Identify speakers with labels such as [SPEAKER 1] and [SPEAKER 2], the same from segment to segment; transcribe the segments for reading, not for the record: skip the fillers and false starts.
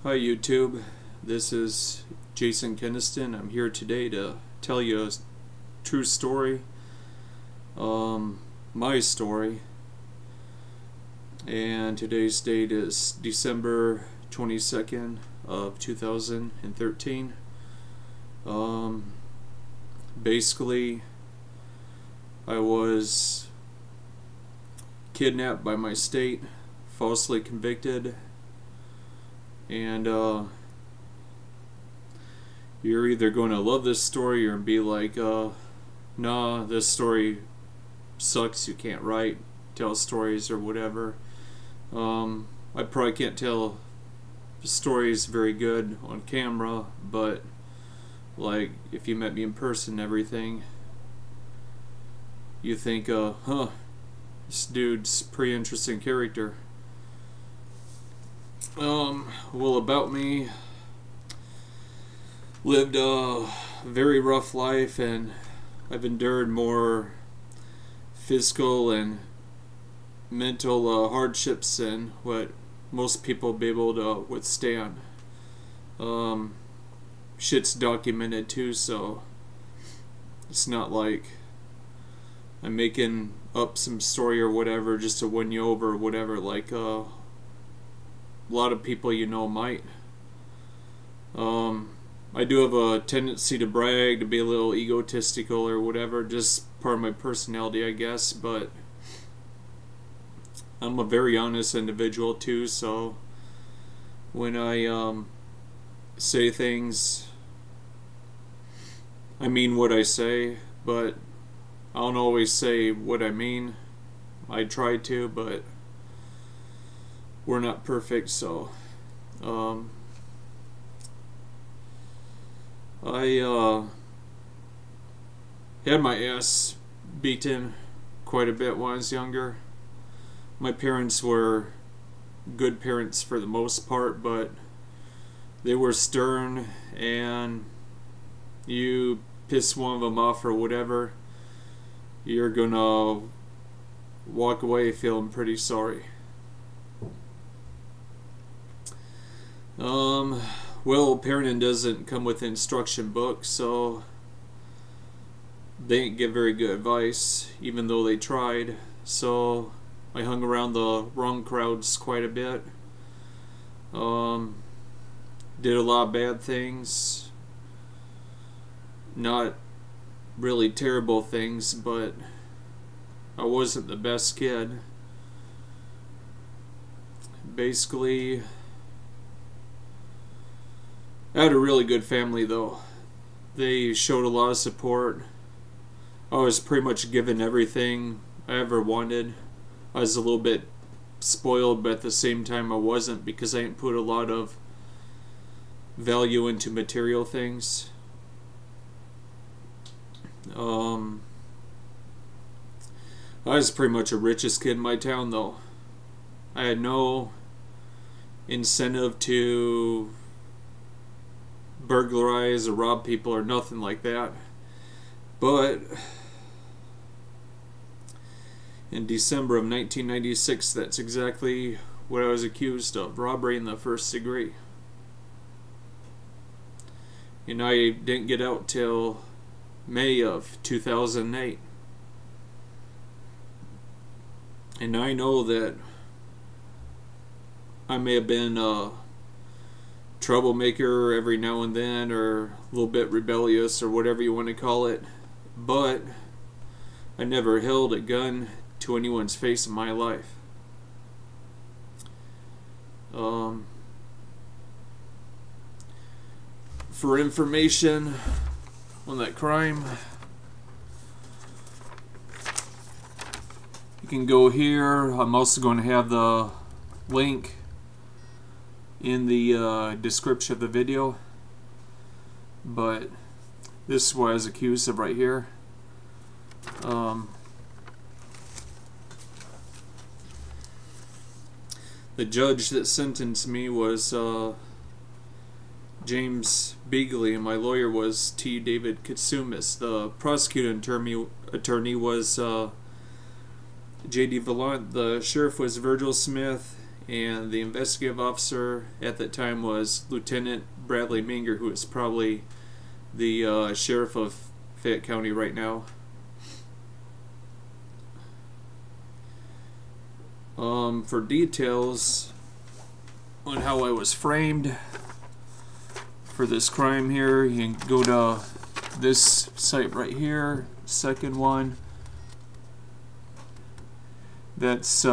[SPEAKER 1] Hi YouTube, this is Jayson Keniston. I'm here today to tell you a true story, my story, and today's date is December 22nd of 2013. Basically, I was kidnapped by my state, falsely convicted, and you're either going to love this story or be like, nah, this story sucks, you can't tell stories or whatever. I probably can't tell stories very good on camera, but like if you met me in person and everything, you think, huh, this dude's a pretty interesting character. Well, about me, lived a very rough life, and I've endured more physical and mental hardships than what most people be able to withstand. Shit's documented too, so it's not like I'm making up some story or whatever just to win you over or whatever, like a lot of people might. I do have a tendency to brag, to be a little egotistical or whatever, just part of my personality, I guess, but I'm a very honest individual too, so when I say things, I mean what I say, but I don't always say what I mean. I try to, but we're not perfect, so I had my ass beaten quite a bit when I was younger. My parents were good parents for the most part, but they were stern, and you piss one of them off or whatever, you're gonna walk away feeling pretty sorry. Well, parenting doesn't come with instruction books, so they didn't give very good advice, even though they tried. So I hung around the wrong crowds quite a bit. Did a lot of bad things. Not really terrible things, but I wasn't the best kid. Basically, I had a really good family though. They showed a lot of support. I was pretty much given everything I ever wanted. I was a little bit spoiled, but at the same time I wasn't, because I didn't put a lot of value into material things. I was pretty much the richest kid in my town though. I had no incentive to burglarize or rob people or nothing like that. But in December of 1996, that's exactly what I was accused of: robbery in the first degree. And I didn't get out till May of 2008. And I know that I may have been a troublemaker every now and then, or a little bit rebellious, or whatever you want to call it, but I never held a gun to anyone's face in my life. For information on that crime, you can go here. I'm also going to have the link in the description of the video, but this is what I was accused of right here. The judge that sentenced me was James Beagley, and my lawyer was T. David Katsumis. The prosecuting attorney was J.D. Vallant. The sheriff was Virgil Smith, and the investigative officer at that time was Lieutenant Bradley Minger, who is probably the sheriff of Fayette County right now. For details on how I was framed for this crime here, you can go to this site right here, second one. That's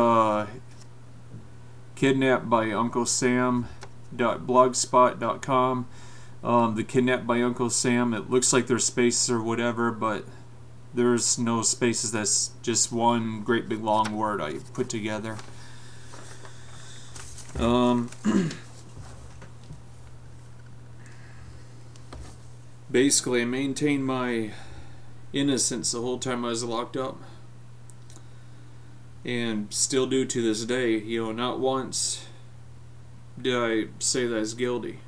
[SPEAKER 1] kidnapped by Uncle Sam.blogspot.com. The kidnapped by Uncle Sam, it looks like there's spaces or whatever, but there's no spaces. That's just one great big long word I put together. Basically, I maintained my innocence the whole time I was locked up, and still do to this day. You know, not once did I say that I was guilty.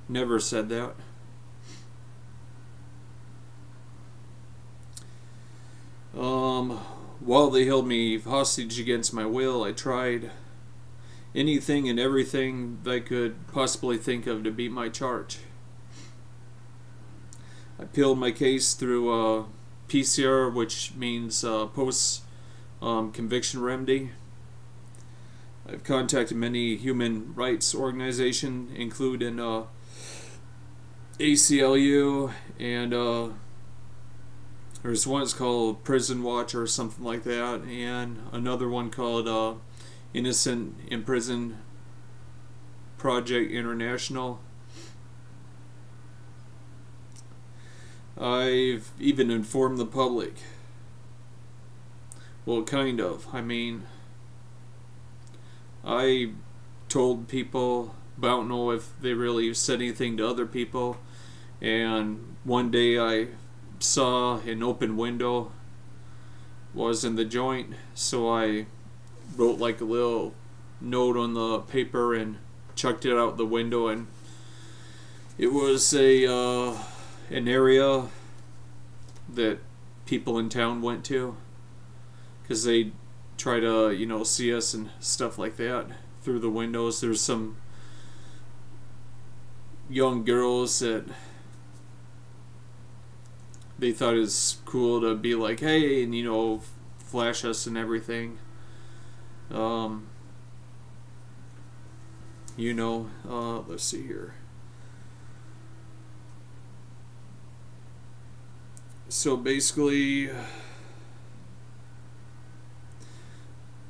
[SPEAKER 1] Never said that. While they held me hostage against my will, I tried anything and everything that I could possibly think of to beat my charge. I appealed my case through PCR, which means post conviction remedy. I've contacted many human rights organizations, including ACLU, and there's one that's called Prison Watch or something like that, and another one called Innocent Imprisoned Project International. I've even informed the public. Well, kind of. I mean, I told people, but I don't know if they really said anything to other people. And one day I saw an open window was in the joint, so I wrote like a little note on the paper and chucked it out the window, and it was an area that people in town went to because they try to, you know, see us and stuff like that through the windows. There's some young girls that they thought it was cool to be like, hey, and, you know, flash us and everything. You know, let's see here. So basically,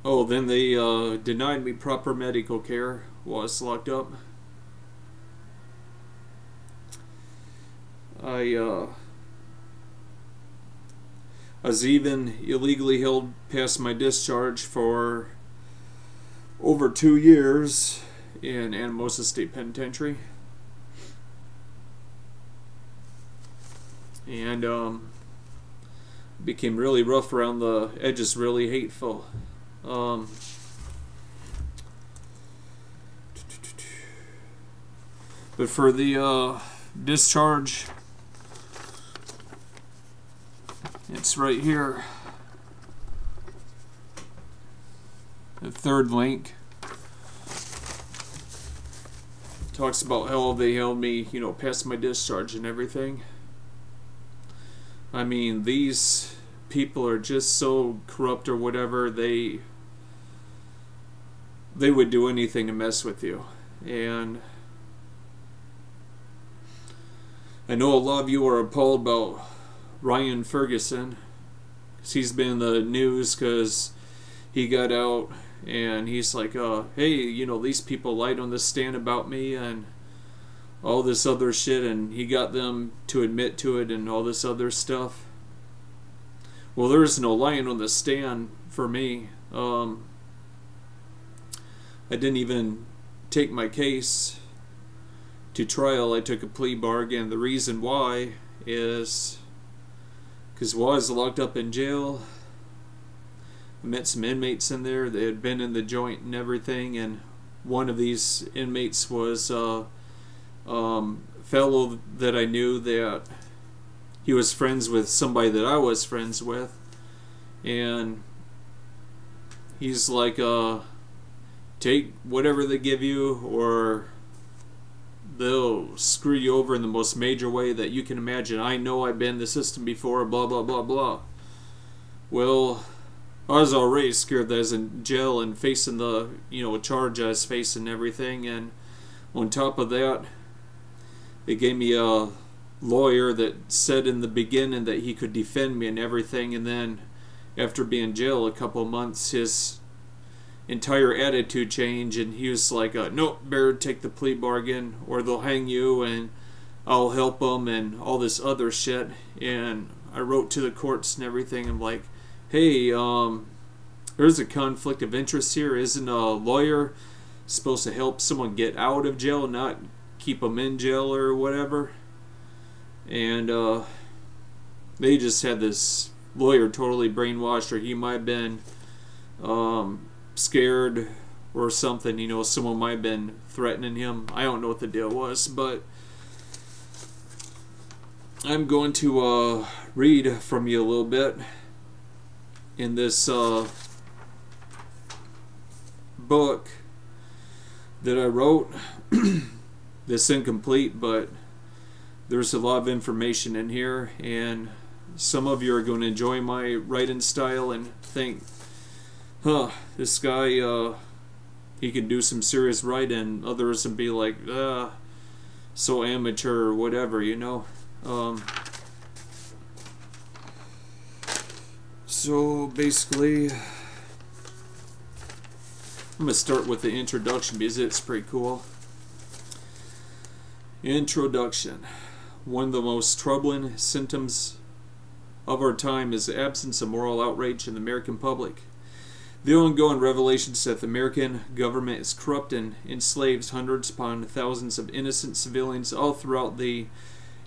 [SPEAKER 1] oh, then they denied me proper medical care while I was locked up. I was even illegally held past my discharge for over 2 years in Anamosa State Penitentiary. And became really rough around the edges, really hateful. But for the discharge, it's right here, the third link. Talks about how they held me, you know, past my discharge and everything. I mean, these people are just so corrupt or whatever. They would do anything to mess with you. And I know a lot of you are appalled about Ryan Ferguson, 'cause he's been in the news because he got out and he's like, hey, you know, these people lied on the stand about me and all this other shit, and he got them to admit to it and all this other stuff. Well, there's no lying on the stand for me. I didn't even take my case to trial. I took a plea bargain. The reason why is because while I was locked up in jail, I met some inmates in there. They had been in the joint and everything, and one of these inmates was fellow that I knew that he was friends with somebody that I was friends with, and he's like, take whatever they give you, or they'll screw you over in the most major way that you can imagine. I know, I've been in the system before, blah blah blah blah. Well, I was already scared that I was in jail and facing the, charge I was facing and everything, and on top of that, they gave me a lawyer that said in the beginning that he could defend me and everything, and then after being in jail a couple of months, his entire attitude changed, and he was like, nope, better take the plea bargain or they'll hang you and I'll help them and all this other shit. And I wrote to the courts and everything. I'm like, hey, there's a conflict of interest here. Isn't a lawyer supposed to help someone get out of jail, not keep them in jail or whatever? And they just had this lawyer totally brainwashed, or he might have been scared or something. Someone might have been threatening him. I don't know what the deal was, but I'm going to read from you a little bit in this book that I wrote. This incomplete, but there's a lot of information in here, and some of you are going to enjoy my writing style and think, this guy, he can do some serious writing. Others would be like, so amateur or whatever, So basically, I'm going to start with the introduction because it's pretty cool. Introduction. One of the most troubling symptoms of our time is the absence of moral outrage in the American public. The ongoing revelations that the American government is corrupt and enslaves hundreds upon thousands of innocent civilians all throughout the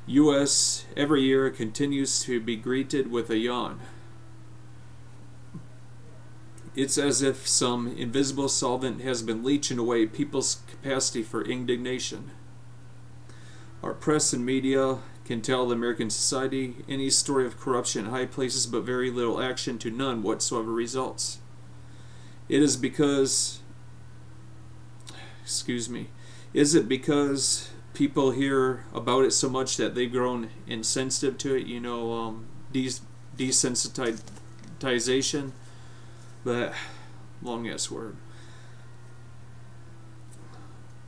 [SPEAKER 1] U.S. every year continues to be greeted with a yawn. It's as if some invisible solvent has been leaching away people's capacity for indignation. Our press and media can tell the American society any story of corruption in high places, but very little action to none whatsoever results. Is it because people hear about it so much that they've grown insensitive to it, desensitization? But, long ass word.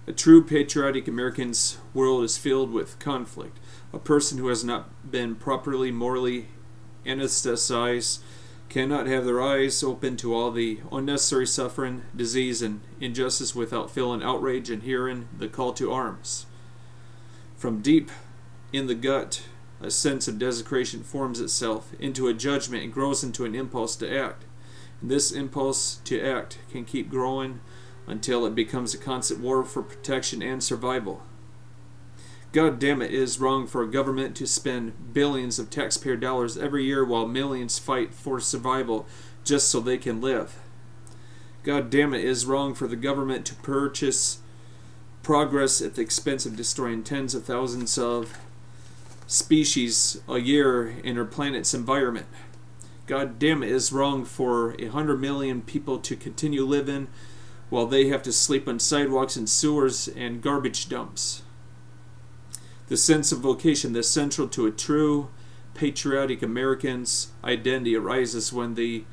[SPEAKER 1] A true patriotic American's world is filled with conflict. A person who has not been properly morally anesthetized cannot have their eyes open to all the unnecessary suffering, disease, and injustice without feeling outrage and hearing the call to arms. From deep in the gut, a sense of desecration forms itself into a judgment and grows into an impulse to act. And this impulse to act can keep growing until it becomes a constant war for protection and survival. God damn it, it is wrong for a government to spend billions of taxpayer dollars every year while millions fight for survival just so they can live. God damn it, it is wrong for the government to purchase progress at the expense of destroying tens of thousands of species a year in our planet's environment. God damn it, it is wrong for 100 million people to continue living while they have to sleep on sidewalks and sewers and garbage dumps. The sense of vocation that's central to a true patriotic American's identity arises when they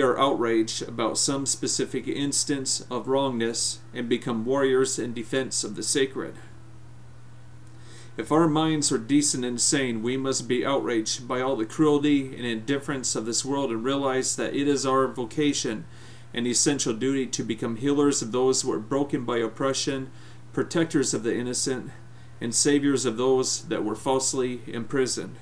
[SPEAKER 1] are outraged about some specific instance of wrongness and become warriors in defense of the sacred. If our minds are decent and sane, we must be outraged by all the cruelty and indifference of this world and realize that it is our vocation and essential duty to become healers of those who are broken by oppression, protectors of the innocent, and saviors of those that were falsely imprisoned.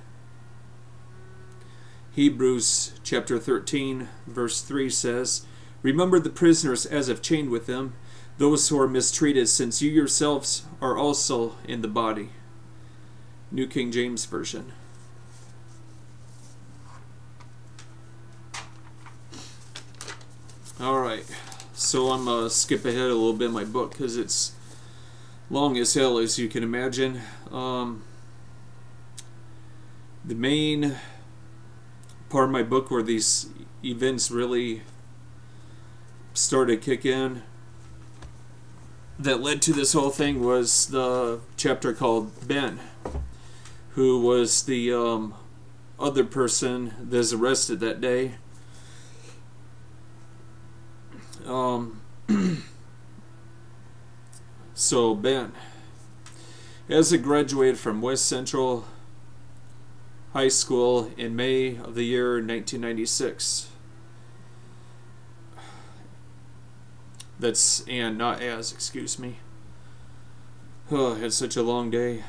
[SPEAKER 1] Hebrews chapter 13 verse 3 says, "Remember the prisoners as if chained with them, those who are mistreated, since you yourselves are also in the body." New King James Version. Alright, so I'm going to skip ahead a little bit in my book because it's long as hell, as you can imagine. The main part of my book where these events really started to kick in that led to this whole thing was the chapter called Ben, who was the other person that was arrested that day. So Ben, as I graduated from West Central High School in May of the year 1996. That's and not as, excuse me. Oh, I had such a long day.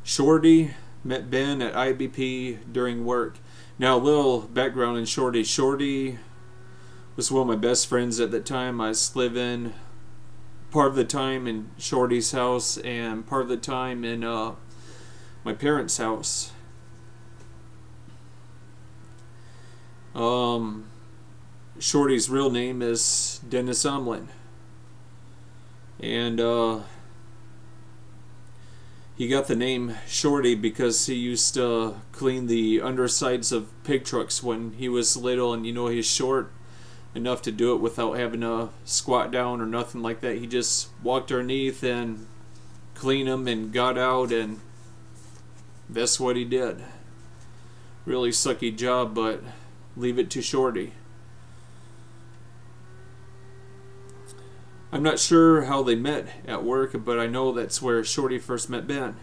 [SPEAKER 1] Shorty met Ben at IBP during work. Now, a little background in Shorty. Shorty was one of my best friends at the time. I was living part of the time in Shorty's house and part of the time in my parents' house. Shorty's real name is Dennis Omlin, and he got the name Shorty because he used to clean the undersides of pig trucks when he was little, and you know he's short enough to do it without having to squat down or nothing like that. He just walked underneath and cleaned them and got out, and that's what he did. Really sucky job, but leave it to Shorty. I'm not sure how they met at work, but I know that's where Shorty first met Ben.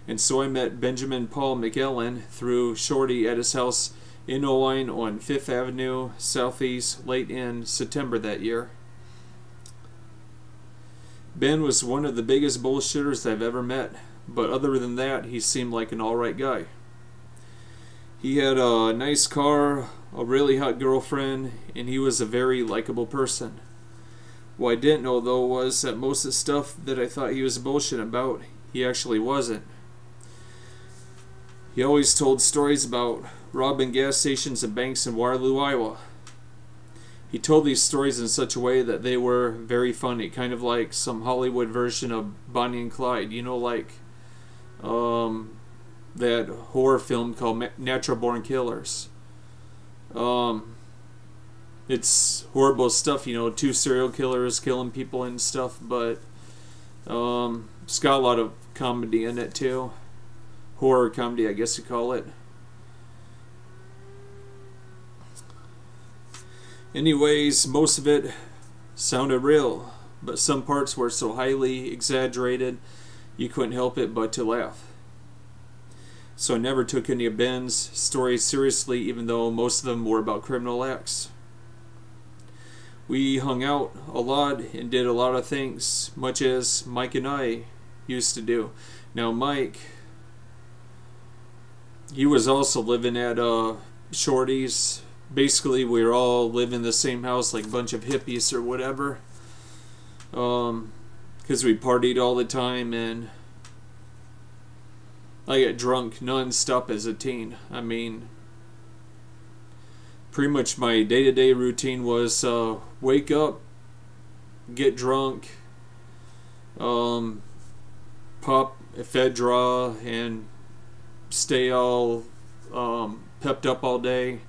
[SPEAKER 1] And so I met Benjamin Paul McEllen through Shorty at his house in Oline on 5th Avenue Southeast late in September that year. Ben was one of the biggest bullshitters I've ever met, but other than that, he seemed like an alright guy. He had a nice car, a really hot girlfriend, and he was a very likable person. What I didn't know, though, was that most of the stuff that I thought he was bullshit about, he actually wasn't. He always told stories about robbing gas stations and banks in Waterloo, Iowa. He told these stories in such a way that they were very funny, kind of like some Hollywood version of Bonnie and Clyde. You know, like that horror film called Natural Born Killers. It's horrible stuff, you know, 2 serial killers killing people and stuff, but it's got a lot of comedy in it too. Horror comedy, I guess you call it. Anyways, most of it sounded real, but some parts were so highly exaggerated you couldn't help it but to laugh. So I never took any of Ben's stories seriously, even though most of them were about criminal acts. We hung out a lot and did a lot of things, much as Mike and I used to do. Now Mike, he was also living at Shorty's. Basically, we were all living in the same house like a bunch of hippies or whatever. Because we partied all the time, and I got drunk non-stop as a teen. I mean, pretty much my day-to-day routine was wake up, get drunk, pop ephedra, and stay all pepped up all day.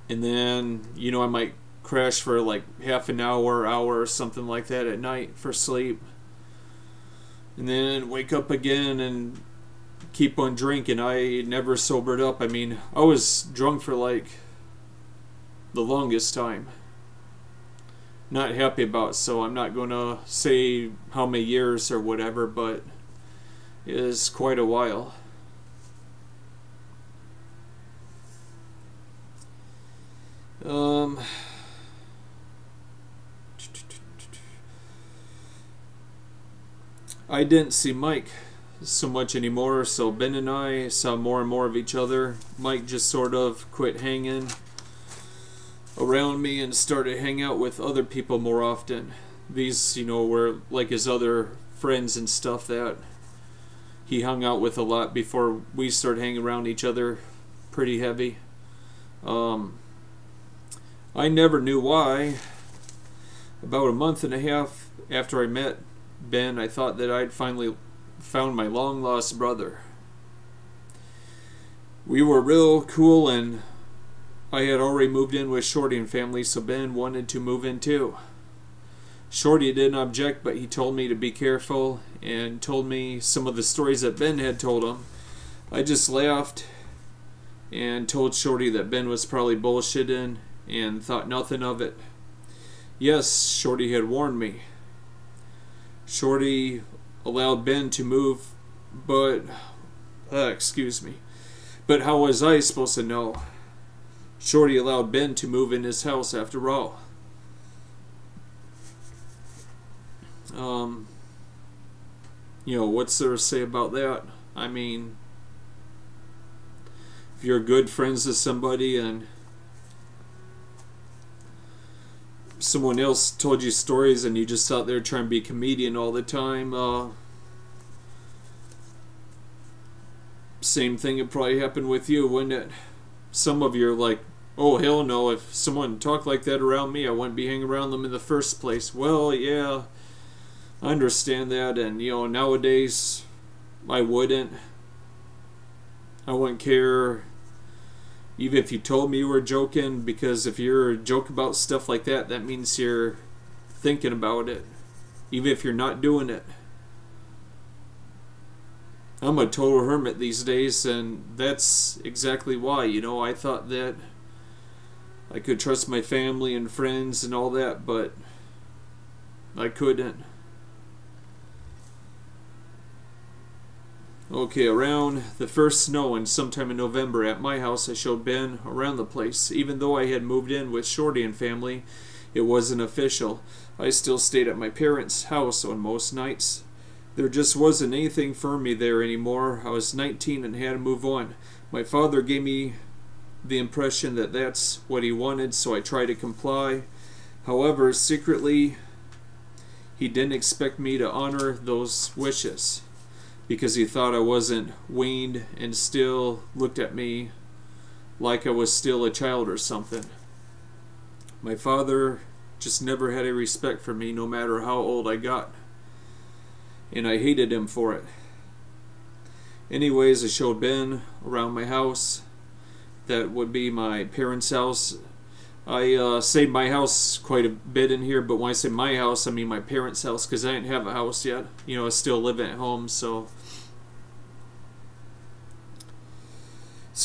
[SPEAKER 1] And then, you know, I might crash for like half an hour or something like that at night for sleep. And then wake up again and keep on drinking. I never sobered up. I mean, I was drunk for like the longest time. Not happy about it, so I'm not going to say how many years or whatever, but it is quite a while. I didn't see Mike so much anymore, so Ben and I saw more and more of each other. Mike just sort of quit hanging around me and started hanging out with other people more often. These, you know, were like his other friends and stuff that he hung out with a lot before we started hanging around each other pretty heavy. I never knew why. About a month and a half after I met Ben, I thought that I'd finally found my long-lost brother. We were real cool and I had already moved in with Shorty and family, so Ben wanted to move in too. Shorty didn't object, but he told me to be careful and told me some of the stories that Ben had told him. I just laughed and told Shorty that Ben was probably bullshitting and thought nothing of it. Yes, Shorty had warned me. Shorty allowed Ben to move, but excuse me. But how was I supposed to know? Shorty allowed Ben to move in his house after all. What's there to say about that? I mean, if you're good friends with somebody and someone else told you stories and you just out there trying to be a comedian all the time, same thing would probably happen with you, wouldn't it? Some of you are like, oh hell no, if someone talked like that around me, I wouldn't be hanging around them in the first place. Well, yeah, I understand that, and nowadays I wouldn't care even if you told me you were joking, because if you're joking about stuff like that, that means you're thinking about it, even if you're not doing it. I'm a total hermit these days, and that's exactly why. I thought that I could trust my family and friends and all that, but I couldn't. Okay, around the first snow and sometime in November at my house, I showed Ben around the place. Even though I had moved in with Shorty and family, it wasn't official. I still stayed at my parents' house on most nights. There just wasn't anything for me there anymore. I was 19 and had to move on. My father gave me the impression that that's what he wanted, so I tried to comply. However, secretly, he didn't expect me to honor those wishes, because he thought I wasn't weaned and still looked at me like I was still a child or something. My father just never had a respect for me, no matter how old I got, and I hated him for it. Anyways, I showed Ben around my house. That would be my parents' house. I say my house quite a bit in here, but when I say my house, I mean my parents' house, because I didn't have a house yet. I still live at home, so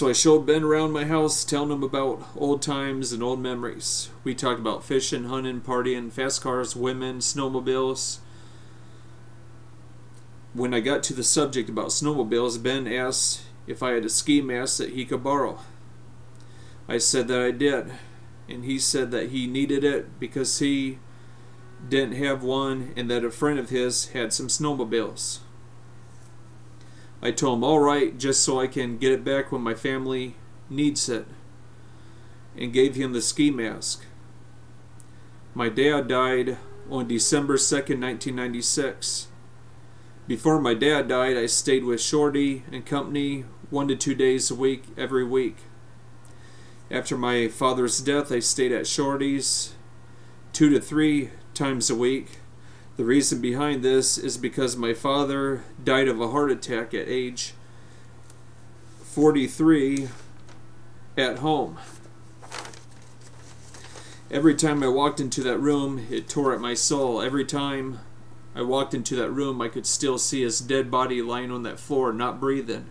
[SPEAKER 1] I showed Ben around my house, telling him about old times and old memories. We talked about fishing, hunting, partying, fast cars, women, snowmobiles. When I got to the subject about snowmobiles, Ben asked if I had a ski mask that he could borrow. I said that I did, and he said that he needed it because he didn't have one and that a friend of his had some snowmobiles. I told him, alright, just so I can get it back when my family needs it, and gave him the ski mask. My dad died on December 2nd, 1996. Before my dad died, I stayed with Shorty and company 1 to 2 days a week, every week. After my father's death, I stayed at Shorty's 2 to 3 times a week. The reason behind this is because my father died of a heart attack at age 43 at home. Every time I walked into that room, it tore at my soul. Every time I walked into that room, I could still see his dead body lying on that floor, not breathing.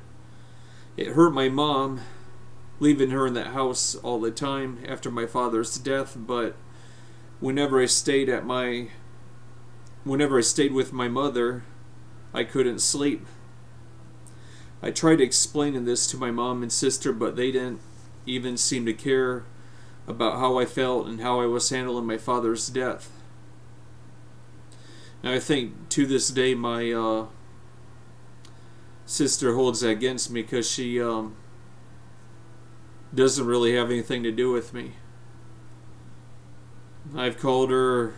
[SPEAKER 1] It hurt my mom, leaving her in that house all the time after my father's death, but whenever I stayed with my mother, I couldn't sleep. I tried explaining this to my mom and sister, but they didn't even seem to care about how I felt and how I was handling my father's death. And I think to this day my sister holds that against me, because she doesn't really have anything to do with me. I've called her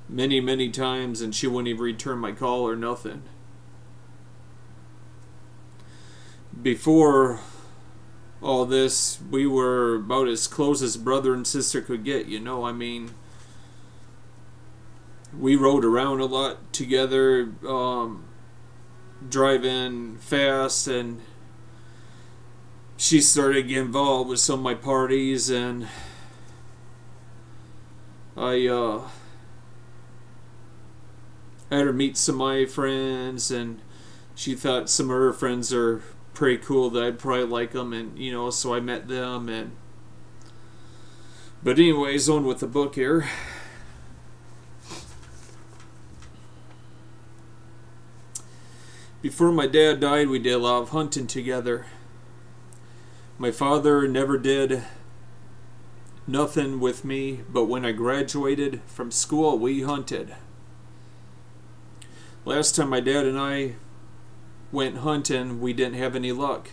[SPEAKER 1] many times and she wouldn't even return my call or nothing. Before all this, we were about as close as brother and sister could get, I mean, we rode around a lot together, driving fast and she started getting involved with some of my parties, and I had her meet some of my friends, and she thought some of her friends are pretty cool, that I'd probably like them, and so I met them. And but anyways, on with the book here. Before my dad died, we did a lot of hunting together. My father never did nothing with me, but when I graduated from school, we hunted. Last time my dad and I went hunting, we didn't have any luck.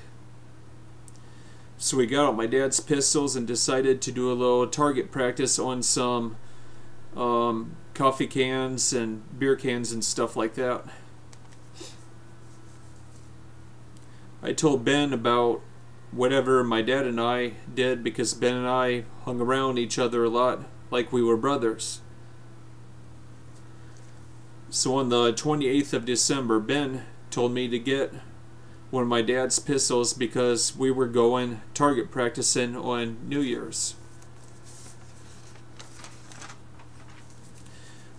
[SPEAKER 1] So we got out my dad's pistols and decided to do a little target practice on some coffee cans and beer cans and stuff like that. I told Ben about whatever my dad and I did, because Ben and I hung around each other a lot like we were brothers. So on the 28th of December, Ben told me to get one of my dad's pistols because we were going target practicing on New Year's.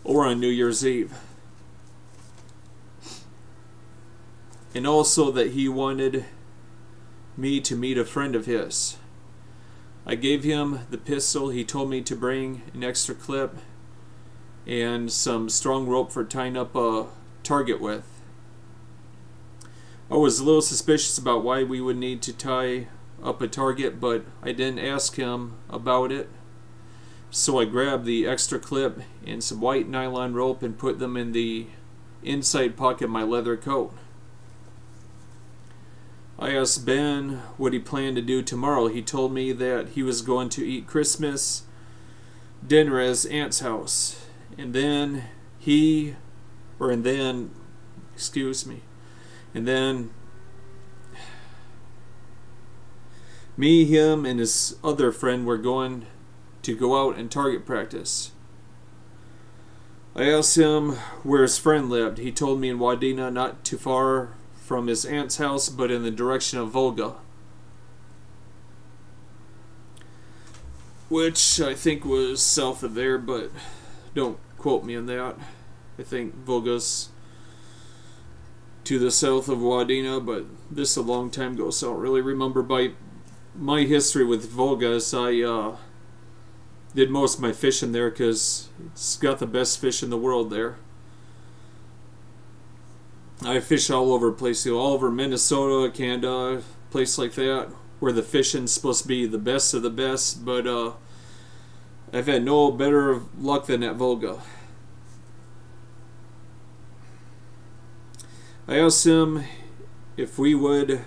[SPEAKER 1] Or on New Year's Eve. And also that he wanted me to meet a friend of his. I gave him the pistol. He told me to bring an extra clip and some strong rope for tying up a target with. I was a little suspicious about why we would need to tie up a target, but I didn't ask him about it. So I grabbed the extra clip and some white nylon rope and put them in the inside pocket of my leather coat. I asked Ben what he planned to do tomorrow. He told me that he was going to eat Christmas dinner at his aunt's house. And then me, him, and his other friend were going to go out and target practice. I asked him where his friend lived. He told me in Wadena, not too far from his aunt's house, but in the direction of Volga, which I think was south of there, but don't quote me on that. I think Volga's to the south of Wadena, but this is a long time ago, so I don't really remember. By my history with Volga, I did most of my fishing there because it's got the best fish in the world there. I fish all over the place, all over Minnesota, Canada, place like that, where the fishing's supposed to be the best of the best, but I've had no better luck than at Volga. I asked him if we would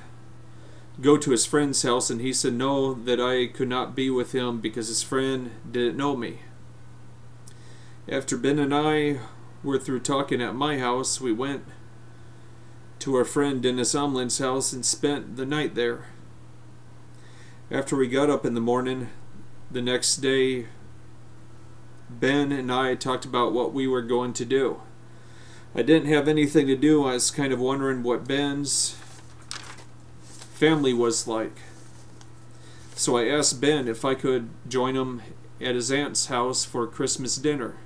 [SPEAKER 1] go to his friend's house, and he said no, that I could not be with him because his friend didn't know me. After Ben and I were through talking at my house, we went to our friend Dennis Omlin's house and spent the night there. After we got up in the morning the next day, Ben and I talked about what we were going to do. I didn't have anything to do. I was kind of wondering what Ben's family was like. So I asked Ben if I could join him at his aunt's house for Christmas dinner.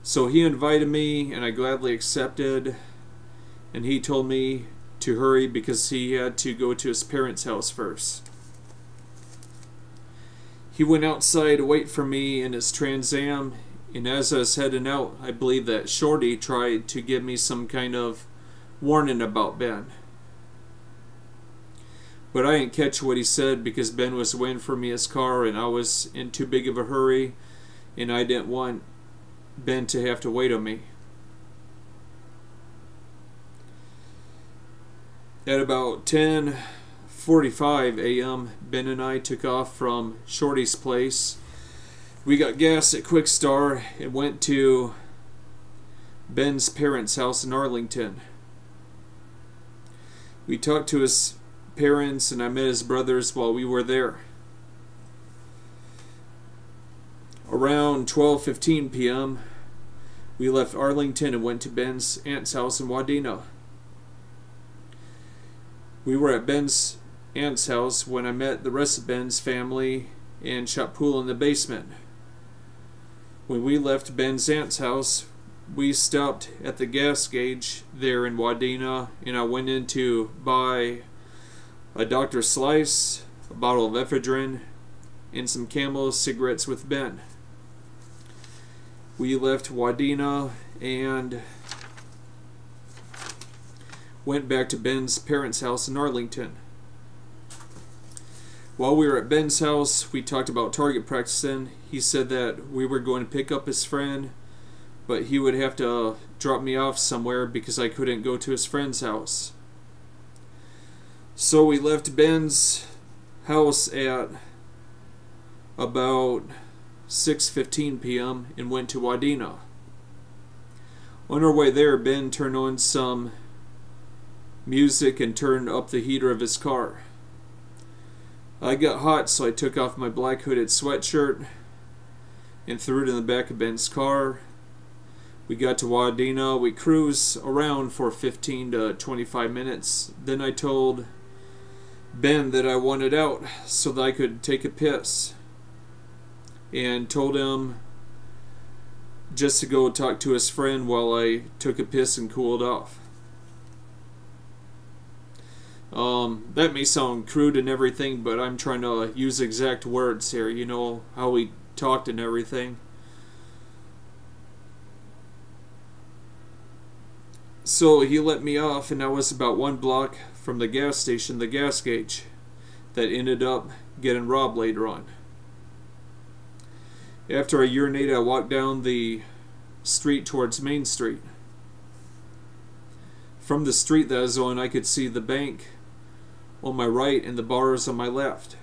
[SPEAKER 1] So he invited me, and I gladly accepted, and he told me to hurry because he had to go to his parents' house first. He went outside to wait for me in his Trans Am, and as I was heading out, I believe that Shorty tried to give me some kind of warning about Ben. But I didn't catch what he said because Ben was waiting for me in his car, and I was in too big of a hurry, and I didn't want Ben to have to wait on me. At about 10:45 a.m., Ben and I took off from Shorty's place. We got gas at Quick Star and went to Ben's parents' house in Arlington. We talked to his parents, and I met his brothers while we were there. Around 12:15 p.m., we left Arlington and went to Ben's aunt's house in Wadena. We were at Ben's aunt's house when I met the rest of Ben's family and shot pool in the basement. When we left Ben's aunt's house, we stopped at the gas gauge there in Wadena, and I went in to buy a Dr. Slice, a bottle of ephedrine, and some Camel cigarettes with Ben. We left Wadena and went back to Ben's parents' house in Arlington. While we were at Ben's house, we talked about target practicing. He said that we were going to pick up his friend, but he would have to drop me off somewhere because I couldn't go to his friend's house. So we left Ben's house at about 6:15 p.m. and went to Wadena. On our way there, Ben turned on some music and turned up the heater of his car. I got hot, so I took off my black hooded sweatshirt and threw it in the back of Ben's car. We got to Wadena. We cruised around for 15 to 25 minutes. Then I told Ben that I wanted out so that I could take a piss, and told him just to go talk to his friend while I took a piss and cooled off. That may sound crude and everything, but I'm trying to use exact words here, you know, how we talked and everything. So he let me off, and I was about 1 block from the gas station, the gas gauge, that ended up getting robbed later on. After I urinated, I walked down the street towards Main Street. From the street that I was on, I could see the bank on my right and the bars on my left.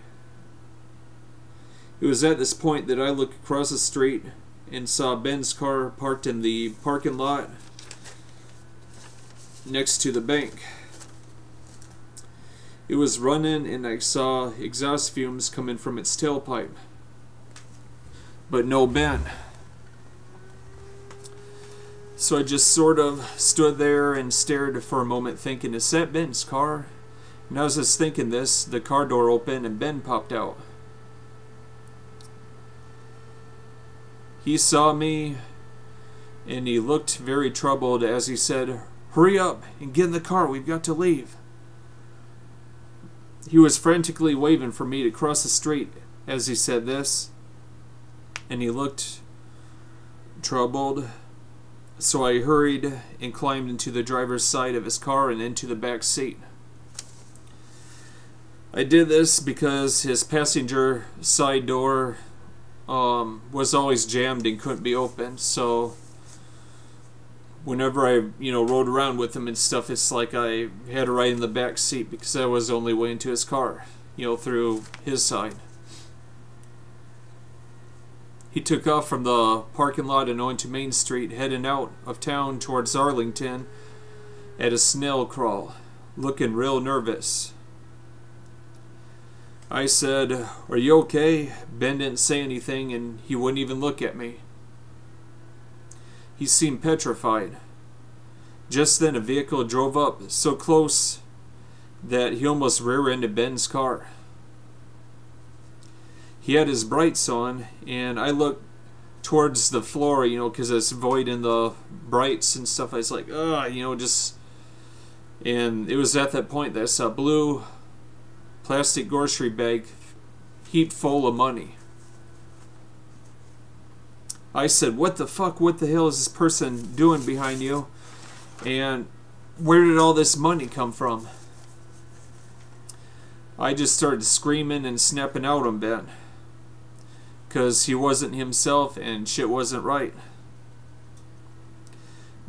[SPEAKER 1] It was at this point that I looked across the street and saw Ben's car parked in the parking lot next to the bank. It was running, and I saw exhaust fumes coming from its tailpipe, but no Ben. So I just sort of stood there and stared for a moment, thinking, is that Ben's car? And I was just thinking this, the car door opened and Ben popped out. He saw me and he looked very troubled as he said, "Hurry up and get in the car, we've got to leave." He was frantically waving for me to cross the street as he said this, and he looked troubled. So I hurried and climbed into the driver's side of his car and into the back seat. I did this because his passenger side door was always jammed and couldn't be opened. So whenever I, rode around with him and stuff, it's like I had to ride in the back seat because that was the only way into his car, through his side. He took off from the parking lot and onto Main Street, heading out of town towards Arlington at a snail crawl, looking real nervous. I said, "Are you okay?" Ben didn't say anything, and he wouldn't even look at me. He seemed petrified. Just then a vehicle drove up so close that he almost rear-ended Ben's car. He had his brights on, and I looked towards the floor, because it's void in the brights and stuff. I was like, and it was at that point that I saw a blue plastic grocery bag heaped full of money. I said, "What the fuck? What the hell is this person doing behind you? And where did all this money come from?" I just started screaming and snapping out on Ben, because he wasn't himself and shit wasn't right.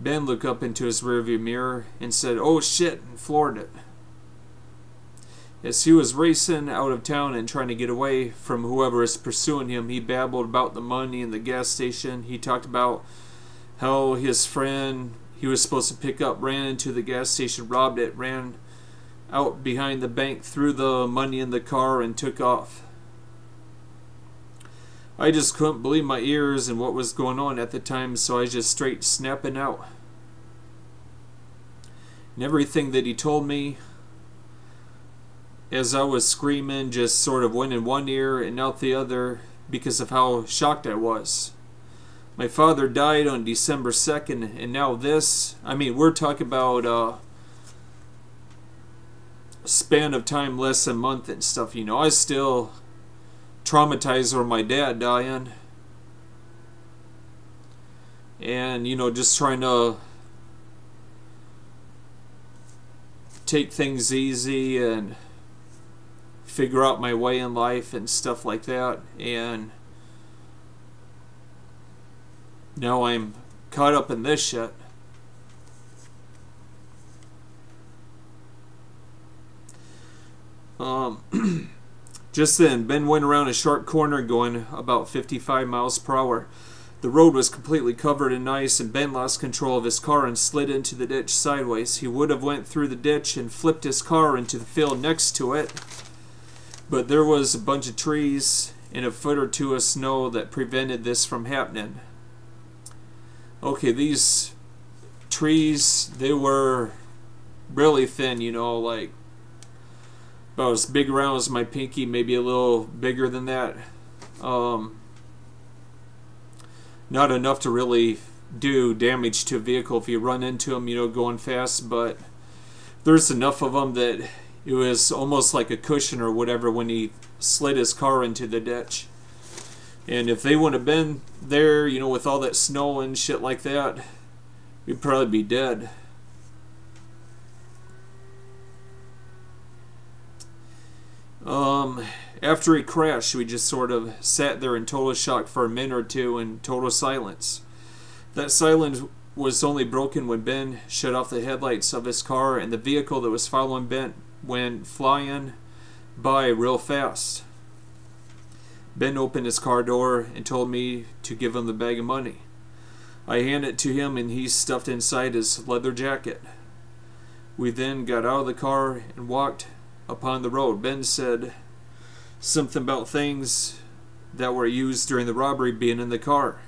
[SPEAKER 1] Ben looked up into his rearview mirror and said, "Oh shit," and floored it. As he was racing out of town and trying to get away from whoever is pursuing him, he babbled about the money in the gas station. He talked about how his friend he was supposed to pick up ran into the gas station, robbed it, ran out behind the bank, threw the money in the car, and took off. I just couldn't believe my ears and what was going on at the time, so I was just straight snapping out. And everything that he told me as I was screaming, just sort of went in one ear and out the other because of how shocked I was. My father died on December 2nd, and now this, I mean, we're talking about a span of time less than a month and stuff, you know. I was still traumatized over my dad dying. And, you know, just trying to take things easy and figure out my way in life and stuff like that. And now I'm caught up in this shit. Just then, Ben went around a sharp corner going about 55 miles per hour. The road was completely covered in ice, and Ben lost control of his car and slid into the ditch sideways. He would have went through the ditch and flipped his car into the field next to it, but there was a bunch of trees and a foot or two of snow that prevented this from happening. Okay, these trees, they were really thin, you know, like about as big around as my pinky, maybe a little bigger than that. Not enough to really do damage to a vehicle if you run into them, you know, going fast, but there's enough of them that it was almost like a cushion or whatever when he slid his car into the ditch. And if they wouldn't have been there, you know, with all that snow and shit like that, we'd probably be dead. After he crashed, we just sort of sat there in total shock for a minute or two in total silence. That silence was only broken when Ben shut off the headlights of his car and the vehicle that was following Ben went flying by real fast. Ben opened his car door and told me to give him the bag of money. I handed it to him and he stuffed inside his leather jacket. We then got out of the car and walked upon the road. Ben said something about things that were used during the robbery being in the car.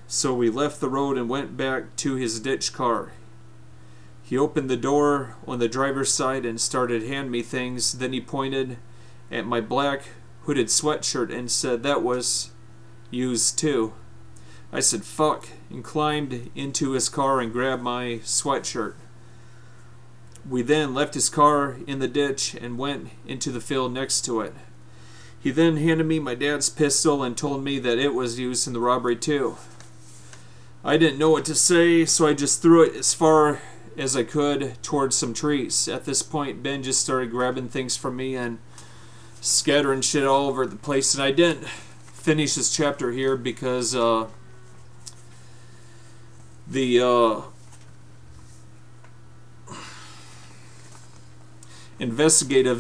[SPEAKER 1] So we left the road and went back to his ditch car. He opened the door on the driver's side and started handing me things. Then he pointed at my black hooded sweatshirt and said that was used too. I said fuck and climbed into his car and grabbed my sweatshirt. We then left his car in the ditch and went into the field next to it. He then handed me my dad's pistol and told me that it was used in the robbery too. I didn't know what to say, so I just threw it as far as I could towards some trees. At this point, Ben just started grabbing things from me and scattering shit all over the place, and I didn't finish this chapter here because the investigative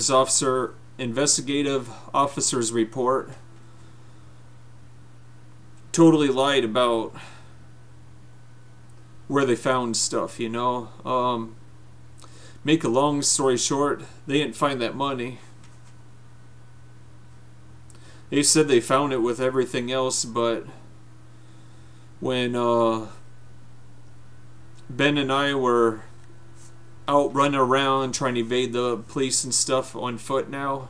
[SPEAKER 1] officer's report totally lied about where they found stuff, you know. Make a long story short, they didn't find that money. They said they found it with everything else, but when Ben and I were out running around trying to evade the police and stuff on foot now,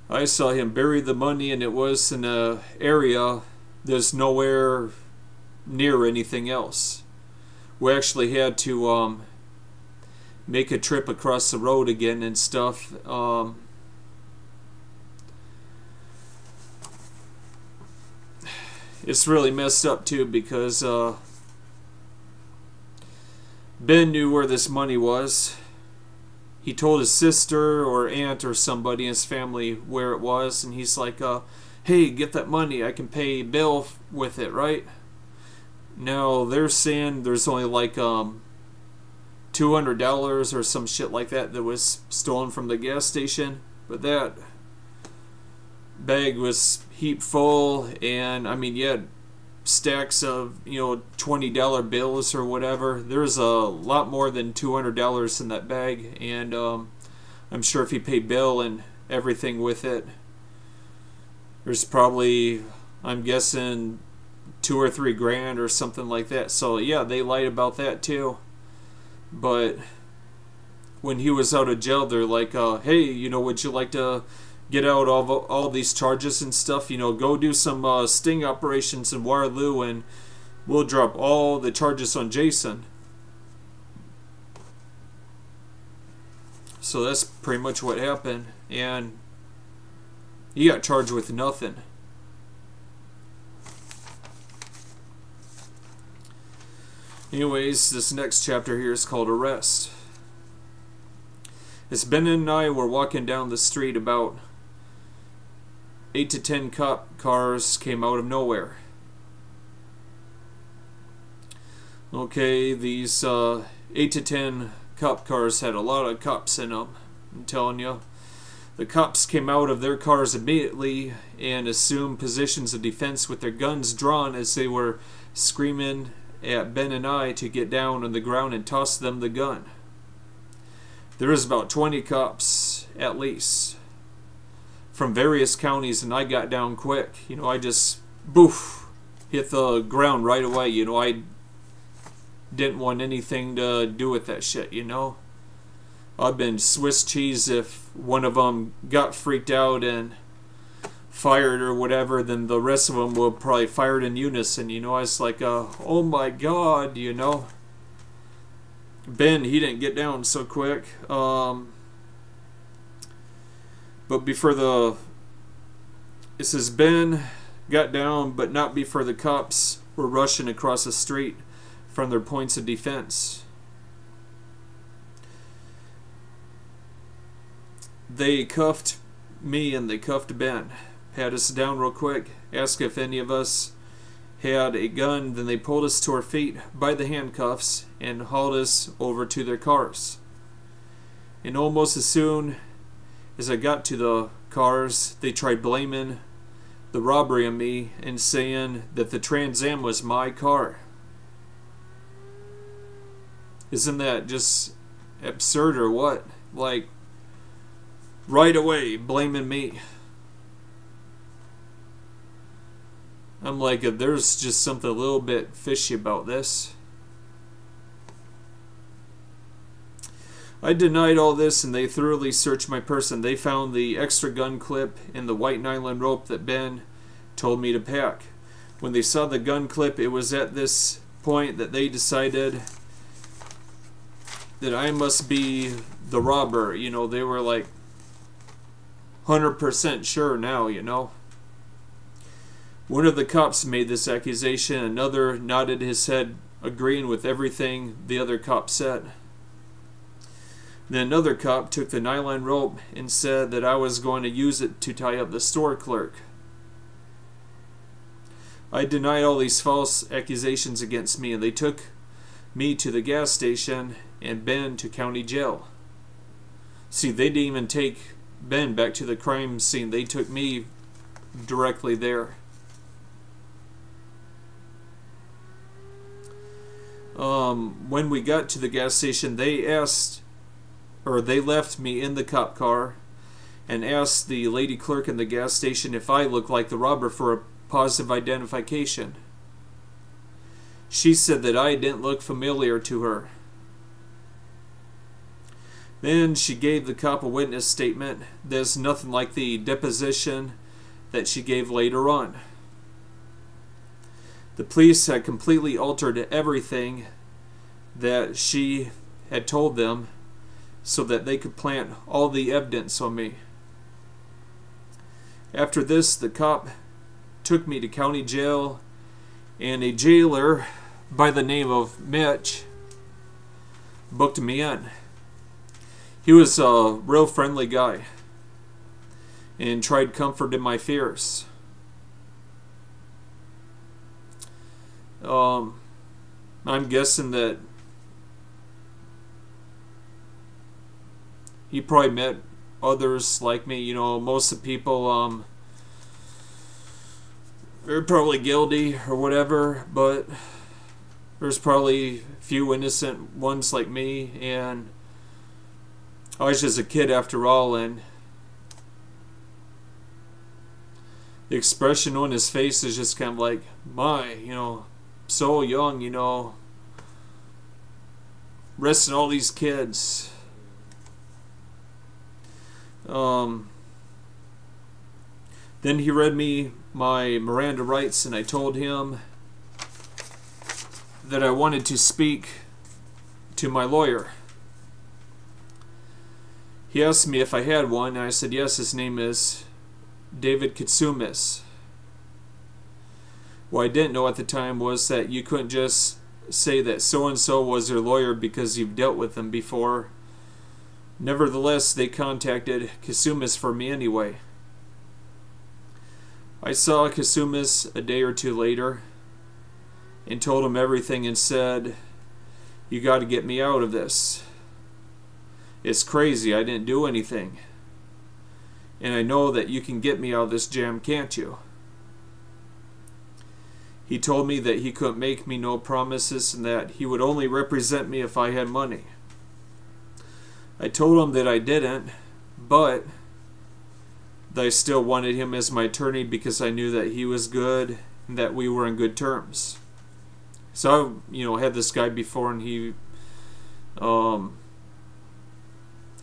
[SPEAKER 1] I saw him bury the money, and it was in a area there's nowhere near anything else. We actually had to make a trip across the road again and stuff. It's really messed up too because Ben knew where this money was. He told his sister or aunt or somebody in his family where it was, and he's like, hey, get that money, I can pay Bill with it, right? Now they're saying there's only like $200 or some shit like that that was stolen from the gas station, but that bag was heap full, and I mean, you had stacks of, you know, $20 bills or whatever. There's a lot more than $200 in that bag, and I'm sure if you pay Bill and everything with it, there's probably, I'm guessing, $2 or $3 grand or something like that. So yeah, they lied about that too. But when he was out of jail, they're like, hey, would you like to get out of all these charges and stuff? Go do some sting operations in Waterloo and we'll drop all the charges on Jayson. So that's pretty much what happened. And he got charged with nothing. Anyways, this next chapter here is called Arrest. As Ben and I were walking down the street, about 8 to 10 cop cars came out of nowhere. Okay, these 8 to 10 cop cars had a lot of cops in them, I'm telling you. The cops came out of their cars immediately and assumed positions of defense with their guns drawn as they were screaming at Ben and I to get down on the ground and toss them the gun. There was about 20 cops, at least, from various counties, and I got down quick. I just, boof, hit the ground right away. I didn't want anything to do with that shit, I've been Swiss cheese. If one of them got freaked out and fired or whatever, then the rest of them will probably fired in unison. I was like, oh my God, Ben, he didn't get down so quick. But before it says Ben got down, but not before the cops were rushing across the street from their points of defense. They cuffed me and they cuffed Ben. Pat us down real quick, asked if any of us had a gun, then they pulled us to our feet by the handcuffs and hauled us over to their cars. And almost as soon as I got to the cars, they tried blaming the robbery on me and saying that the Trans Am was my car. Isn't that just absurd or what? Like, right away, blaming me. I'm like, there's just something a little bit fishy about this. I denied all this and they thoroughly searched my person. They found the extra gun clip and the white nylon rope that Ben told me to pack. When they saw the gun clip, it was at this point that they decided that I must be the robber. They were like 100% sure now, One of the cops made this accusation. Another nodded his head, agreeing with everything the other cop said. Then another cop took the nylon rope and said that I was going to use it to tie up the store clerk. I denied all these false accusations against me, and they took me to the gas station and Ben to county jail. See, they didn't even take Ben back to the crime scene. They took me directly there. When we got to the gas station, they left me in the cop car and asked the lady clerk in the gas station if I looked like the robber for a positive identification. She said that I didn't look familiar to her. Then she gave the cop a witness statement that's nothing like the deposition that she gave later on. The police had completely altered everything that she had told them so that they could plant all the evidence on me. After this, the cop took me to county jail, and a jailer by the name of Mitch booked me in. He was a real friendly guy and tried comforting my fears. I'm guessing that he probably met others like me. Most of the people, they're probably guilty or whatever, but there's probably a few innocent ones like me, and I was just a kid after all, and the expression on his face is just kind of like, arresting all these kids. Then he read me my Miranda rights, and I told him that I wanted to speak to my lawyer. He asked me if I had one, and I said yes. His name is David Katsumis. What I didn't know at the time was that you couldn't just say that so-and-so was your lawyer because you've dealt with them before. Nevertheless, they contacted Katsumis for me anyway. I saw Katsumis a day or two later and told him everything and said, "You got to get me out of this. It's crazy, I didn't do anything. And I know that you can get me out of this jam, can't you?" He told me that he couldn't make me no promises and that he would only represent me if I had money. I told him that I didn't, but that I still wanted him as my attorney because I knew that he was good and that we were in good terms. So I, had this guy before, and he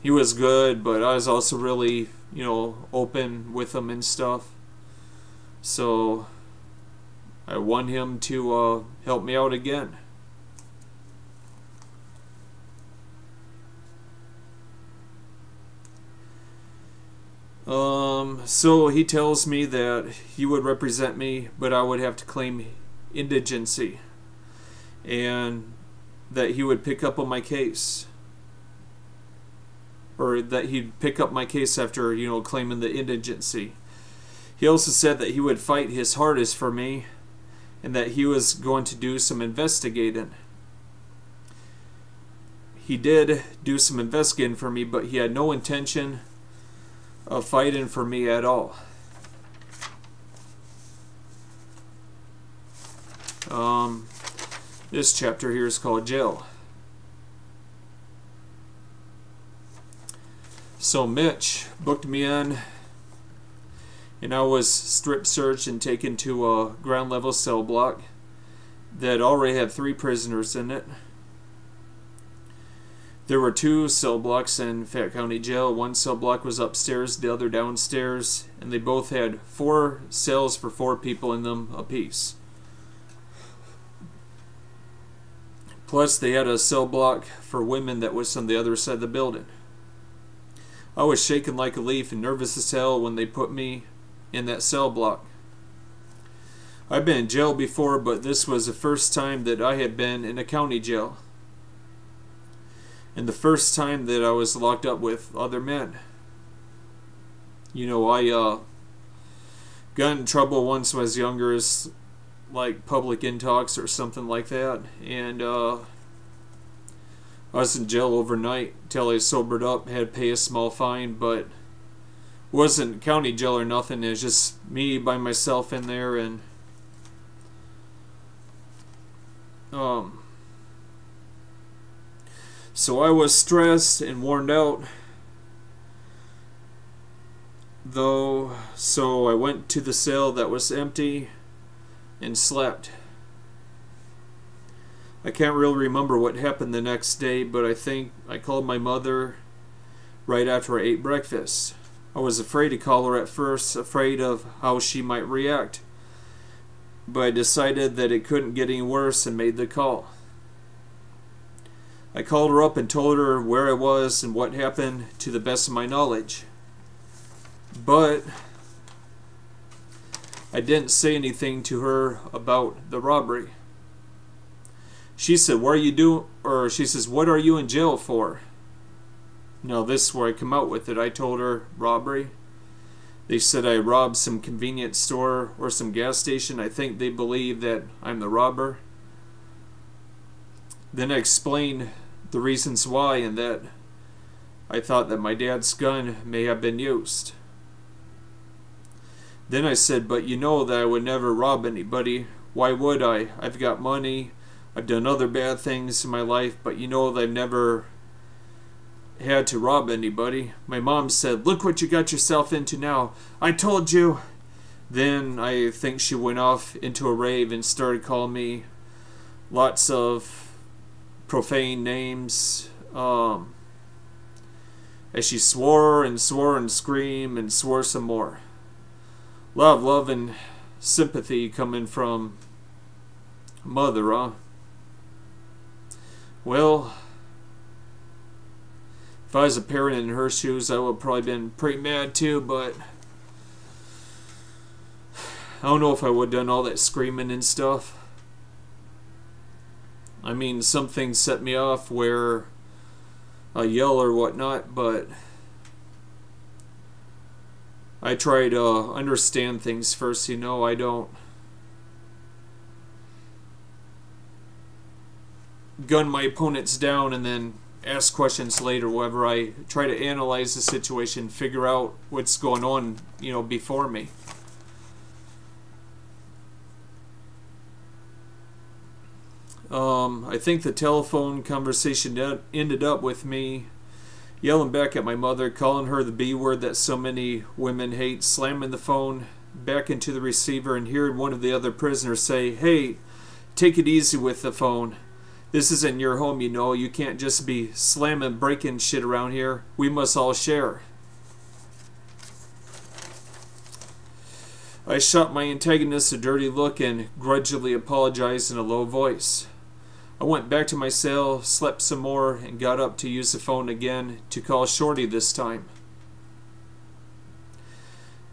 [SPEAKER 1] was good, but I was also really, open with him and stuff. So I want him to help me out again. So he tells me that he would represent me, but I would have to claim indigency, and that he would pick up on my case, or that he'd pick up my case after, claiming the indigency. He also said that he would fight his hardest for me, and that he was going to do some investigating. He did do some investigating for me, but he had no intention of fighting for me at all. This chapter here is called Jail. So Mitch booked me in, and I was strip searched and taken to a ground level cell block that already had 3 prisoners in it. There were 2 cell blocks in Fayette County Jail. One cell block was upstairs, the other downstairs, and they both had 4 cells for 4 people in them apiece. Plus, they had a cell block for women that was on the other side of the building. I was shaking like a leaf and nervous as hell when they put me in that cell block. I've been in jail before, but this was the first time that I had been in a county jail, and the first time that I was locked up with other men. I got in trouble once when I was younger, as like public intox or something like that, and I was in jail overnight till I sobered up, had to pay a small fine, but it wasn't county jail or nothing. It was just me by myself in there, and so I was stressed and worn out, though, so I went to the cell that was empty and slept. I can't really remember what happened the next day, but I think I called my mother right after I ate breakfast. I was afraid to call her at first, afraid of how she might react, but I decided that it couldn't get any worse and made the call. I called her up and told her where I was and what happened to the best of my knowledge, but I didn't say anything to her about the robbery. She said, "What are you doing?" Or she says, "What are you in jail for?" Now this is where I come out with it. I told her robbery. They said I robbed some convenience store or some gas station. I think they believe that I'm the robber. Then I explained the reasons why, and that I thought that my dad's gun may have been used. Then I said, "But you know that I would never rob anybody. Why would I? I've got money. I've done other bad things in my life, but you know that I've never had to rob anybody." My mom said, "Look what you got yourself into now. I told you." Then I think she went off into a rave and started calling me lots of profane names. As she swore and swore and screamed and swore some more. A lot of love and sympathy coming from mother, huh? Well, if I was a parent in her shoes, I would have probably been pretty mad too, but I don't know if I would have done all that screaming and stuff. I mean, some things set me off where I yell or whatnot, but I try to understand things first, you know. I don't gun my opponents down and then ask questions later, whatever. I try to analyze the situation, figure out what's going on, you know, before me. I think the telephone conversation ended up with me yelling back at my mother, calling her the B word that so many women hate, slamming the phone back into the receiver, and hearing one of the other prisoners say, "Hey, take it easy with the phone. This isn't your home, you know. You can't just be slamming, breaking shit around here. We must all share." I shot my antagonist a dirty look and grudgingly apologized in a low voice. I went back to my cell, slept some more, and got up to use the phone again to call Shorty this time.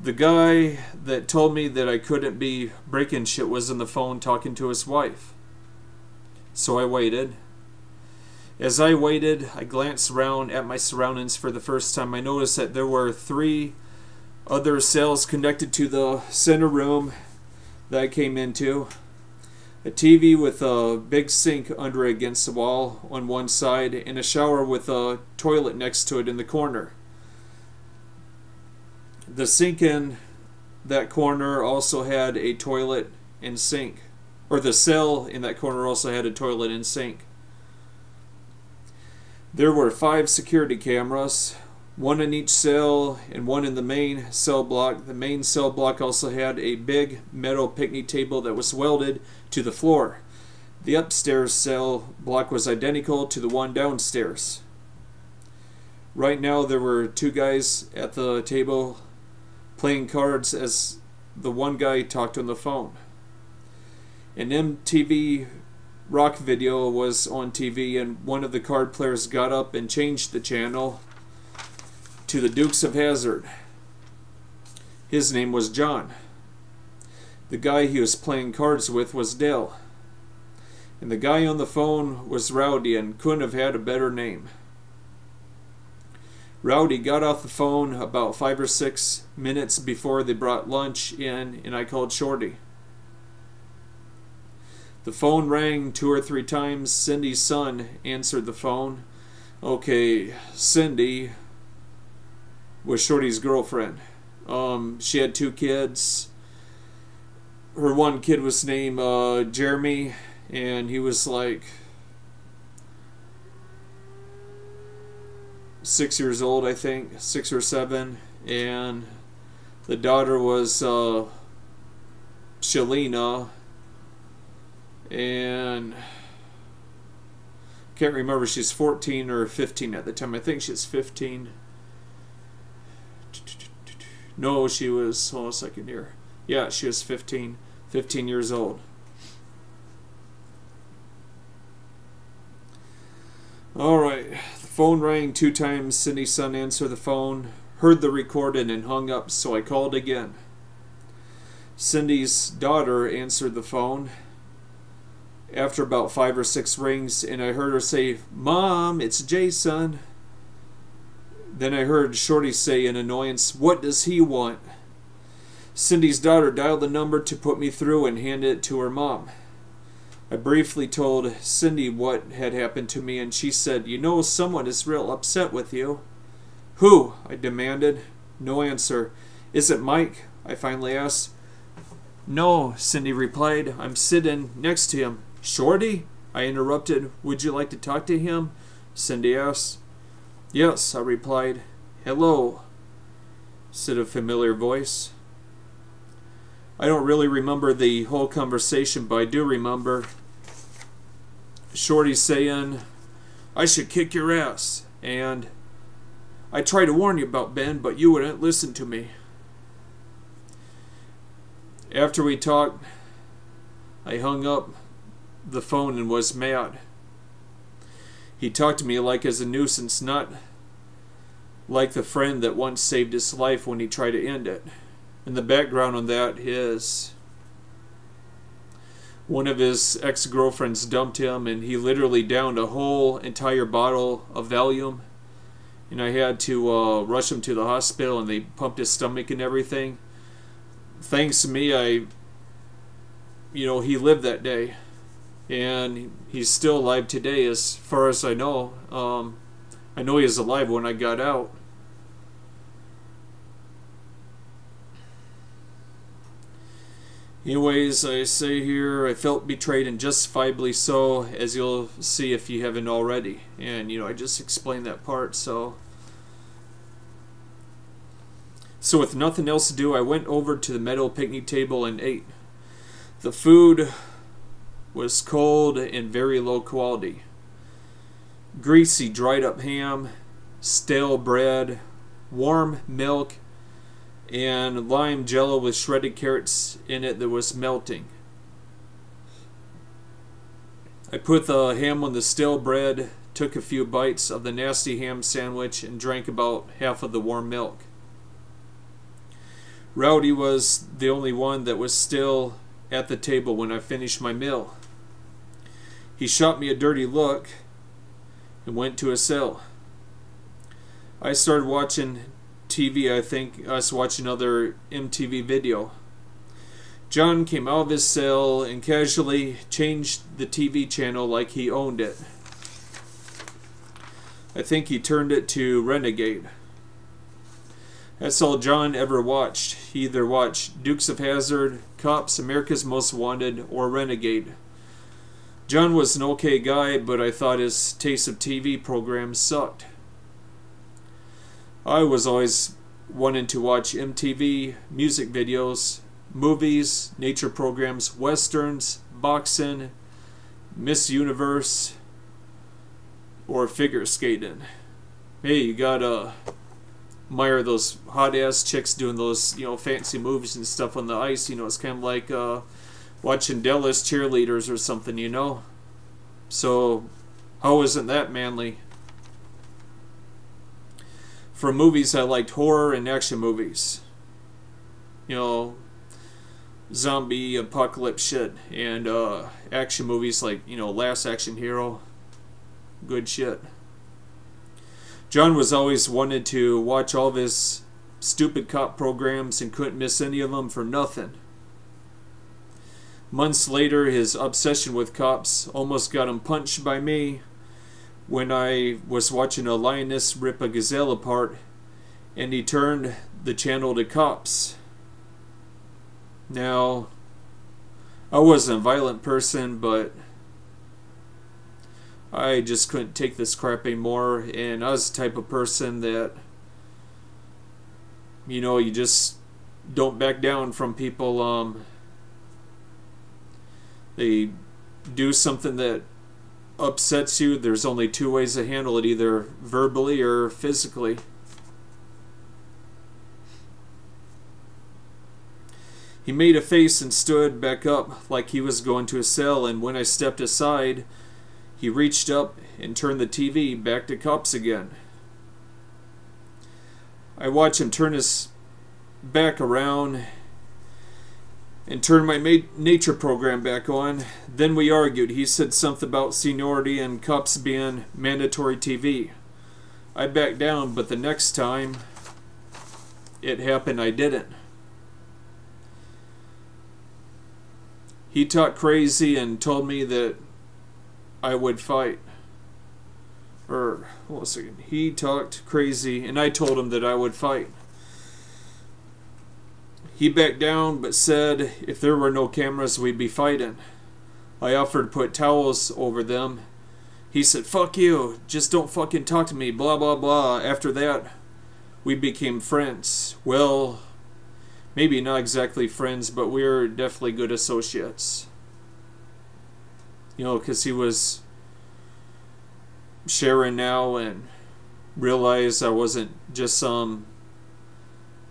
[SPEAKER 1] The guy that told me that I couldn't be breaking shit was on the phone talking to his wife. So I waited. As I waited, I glanced around at my surroundings for the first time. I noticed that there were 3 other cells connected to the center room that I came into. A TV with a big sink under it against the wall on one side, and a shower with a toilet next to it in the corner. The sink in that corner also had a toilet and sink. Or the cell in that corner also had a toilet and sink. There were 5 security cameras, 1 in each cell and 1 in the main cell block. The main cell block also had a big metal picnic table that was welded to the floor. The upstairs cell block was identical to the one downstairs. Right now there were 2 guys at the table playing cards as the one guy talked on the phone. An MTV rock video was on TV, and one of the card players got up and changed the channel to the Dukes of Hazzard. His name was John. The guy he was playing cards with was Dale. And the guy on the phone was Rowdy, and couldn't have had a better name. Rowdy got off the phone about 5 or 6 minutes before they brought lunch in, and I called Shorty. The phone rang 2 or 3 times. Cindy's son answered the phone. Okay, Cindy was Shorty's girlfriend. She had 2 kids. Her one kid was named Jeremy, and he was like 6 years old, I think, 6 or 7. And the daughter was Shalina, and can't remember, she's 14 or 15 at the time. I think she's 15. No, she was, hold on a second here. Yeah, she was 15 years old. Alright, the phone rang 2 times. Cindy's son answered the phone, heard the recording, and hung up, so I called again. Cindy's daughter answered the phone after about 5 or 6 rings, and I heard her say, "Mom, it's Jayson." Then I heard Shorty say in annoyance, "What does he want?" Cindy's daughter dialed the number to put me through and handed it to her mom. I briefly told Cindy what had happened to me, and she said, "You know, someone is real upset with you." "Who?" I demanded. No answer. "Is it Mike?" I finally asked. "No," Cindy replied. "I'm sitting next to him." "Shorty?" I interrupted. "Would you like to talk to him?" Cindy asked. "Yes," I replied. "Hello," said a familiar voice. I don't really remember the whole conversation, but I do remember Shorty saying, "I should kick your ass," and "I tried to warn you about Ben, but you wouldn't listen to me." After we talked, I hung up the phone and was mad. He talked to me like as a nuisance, not like the friend that once saved his life when he tried to end it. And the background on that is one of his ex-girlfriends dumped him, and he literally downed a whole entire bottle of Valium, and I had to rush him to the hospital, and they pumped his stomach and everything. Thanks to me, he lived that day, and he's still alive today as far as I know. I know he was alive when I got out. Anyways, I say here, I felt betrayed, and justifiably so, as you'll see if you haven't already. And, I just explained that part, so with nothing else to do, I went over to the metal picnic table and ate. The food was cold and very low quality. Greasy, dried up ham, stale bread, warm milk, and lime jello with shredded carrots in it that was melting. I put the ham on the stale bread, took a few bites of the nasty ham sandwich, and drank about half of the warm milk. Rowdy was the only one that was still at the table when I finished my meal. He shot me a dirty look and went to his cell. I started watching TV. I think I was watching another MTV video. John came out of his cell and casually changed the TV channel like he owned it. I think he turned it to Renegade. That's all John ever watched. He either watched Dukes of Hazzard, Cops, America's Most Wanted, or Renegade. John was an okay guy, but I thought his taste of TV programs sucked. I was always wanting to watch MTV, music videos, movies, nature programs, westerns, boxing, Miss Universe, or figure skating. Hey, you gotta admire those hot-ass chicks doing those, fancy moves and stuff on the ice. It's kind of like watching Dallas cheerleaders or something, So, how isn't that manly? For movies, I liked horror and action movies. Zombie apocalypse shit. And action movies like, Last Action Hero. Good shit. John was always wanted to watch all of his stupid cop programs and couldn't miss any of them for nothing. Months later, his obsession with cops almost got him punched by me when I was watching a lioness rip a gazelle apart, and he turned the channel to Cops. Now, I wasn't a violent person, but I just couldn't take this crap anymore, and I was the type of person that, you just don't back down from people. They do something that upsets you. There's only two ways to handle it, either verbally or physically. He made a face and stood back up like he was going to his cell, and when I stepped aside, he reached up and turned the TV back to Cops again. I watched him turn his back around and turn my nature program back on. Then we argued. He said something about seniority and Cops being mandatory TV. I backed down, but the next time it happened, I didn't. He talked crazy and told me that I would fight. Hold on a second. He talked crazy and I told him that I would fight. He backed down but said if there were no cameras, we'd be fighting. I offered to put towels over them. He said, "Fuck you, just don't fucking talk to me, blah blah blah." After that, we became friends. Well, maybe not exactly friends, but we were definitely good associates. Because he was sharing now and realize I wasn't just some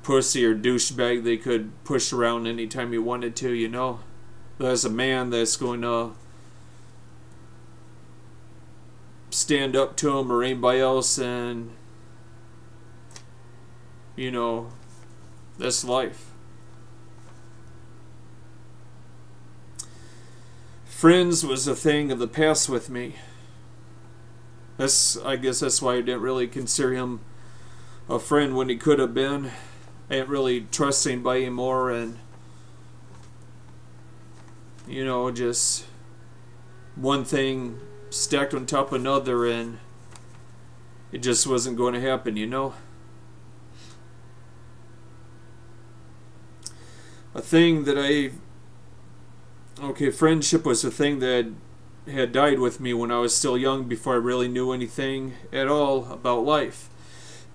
[SPEAKER 1] pussy or douchebag they could push around anytime he wanted to, you know. But as a man that's going to stand up to him or anybody else, and you know, that's life. Friends was a thing of the past with me. I guess that's why I didn't really consider him a friend when he could have been. I didn't really trust anybody anymore, and you know, just one thing stacked on top of another, and it just wasn't going to happen, you know. A thing that friendship was a thing that had died with me when I was still young, before I really knew anything at all about life.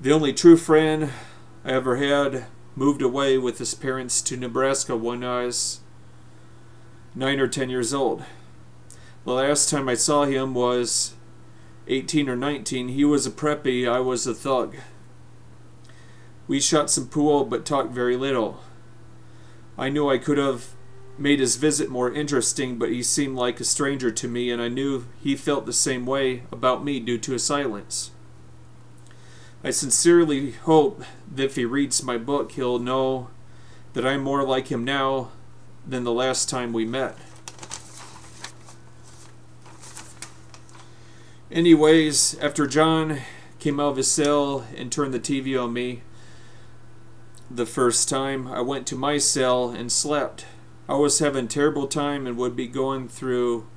[SPEAKER 1] The only true friend I ever had moved away with his parents to Nebraska when I was 9 or 10 years old. The last time I saw him was 18 or 19. He was a preppy, I was a thug. We shot some pool but talked very little. I knew I could have made his visit more interesting, but he seemed like a stranger to me, and I knew he felt the same way about me due to his silence. I sincerely hope that if he reads my book, he'll know that I'm more like him now than the last time we met. Anyways, after John came out of his cell and turned the TV on me the first time, I went to my cell and slept. I was having a terrible time and would be going through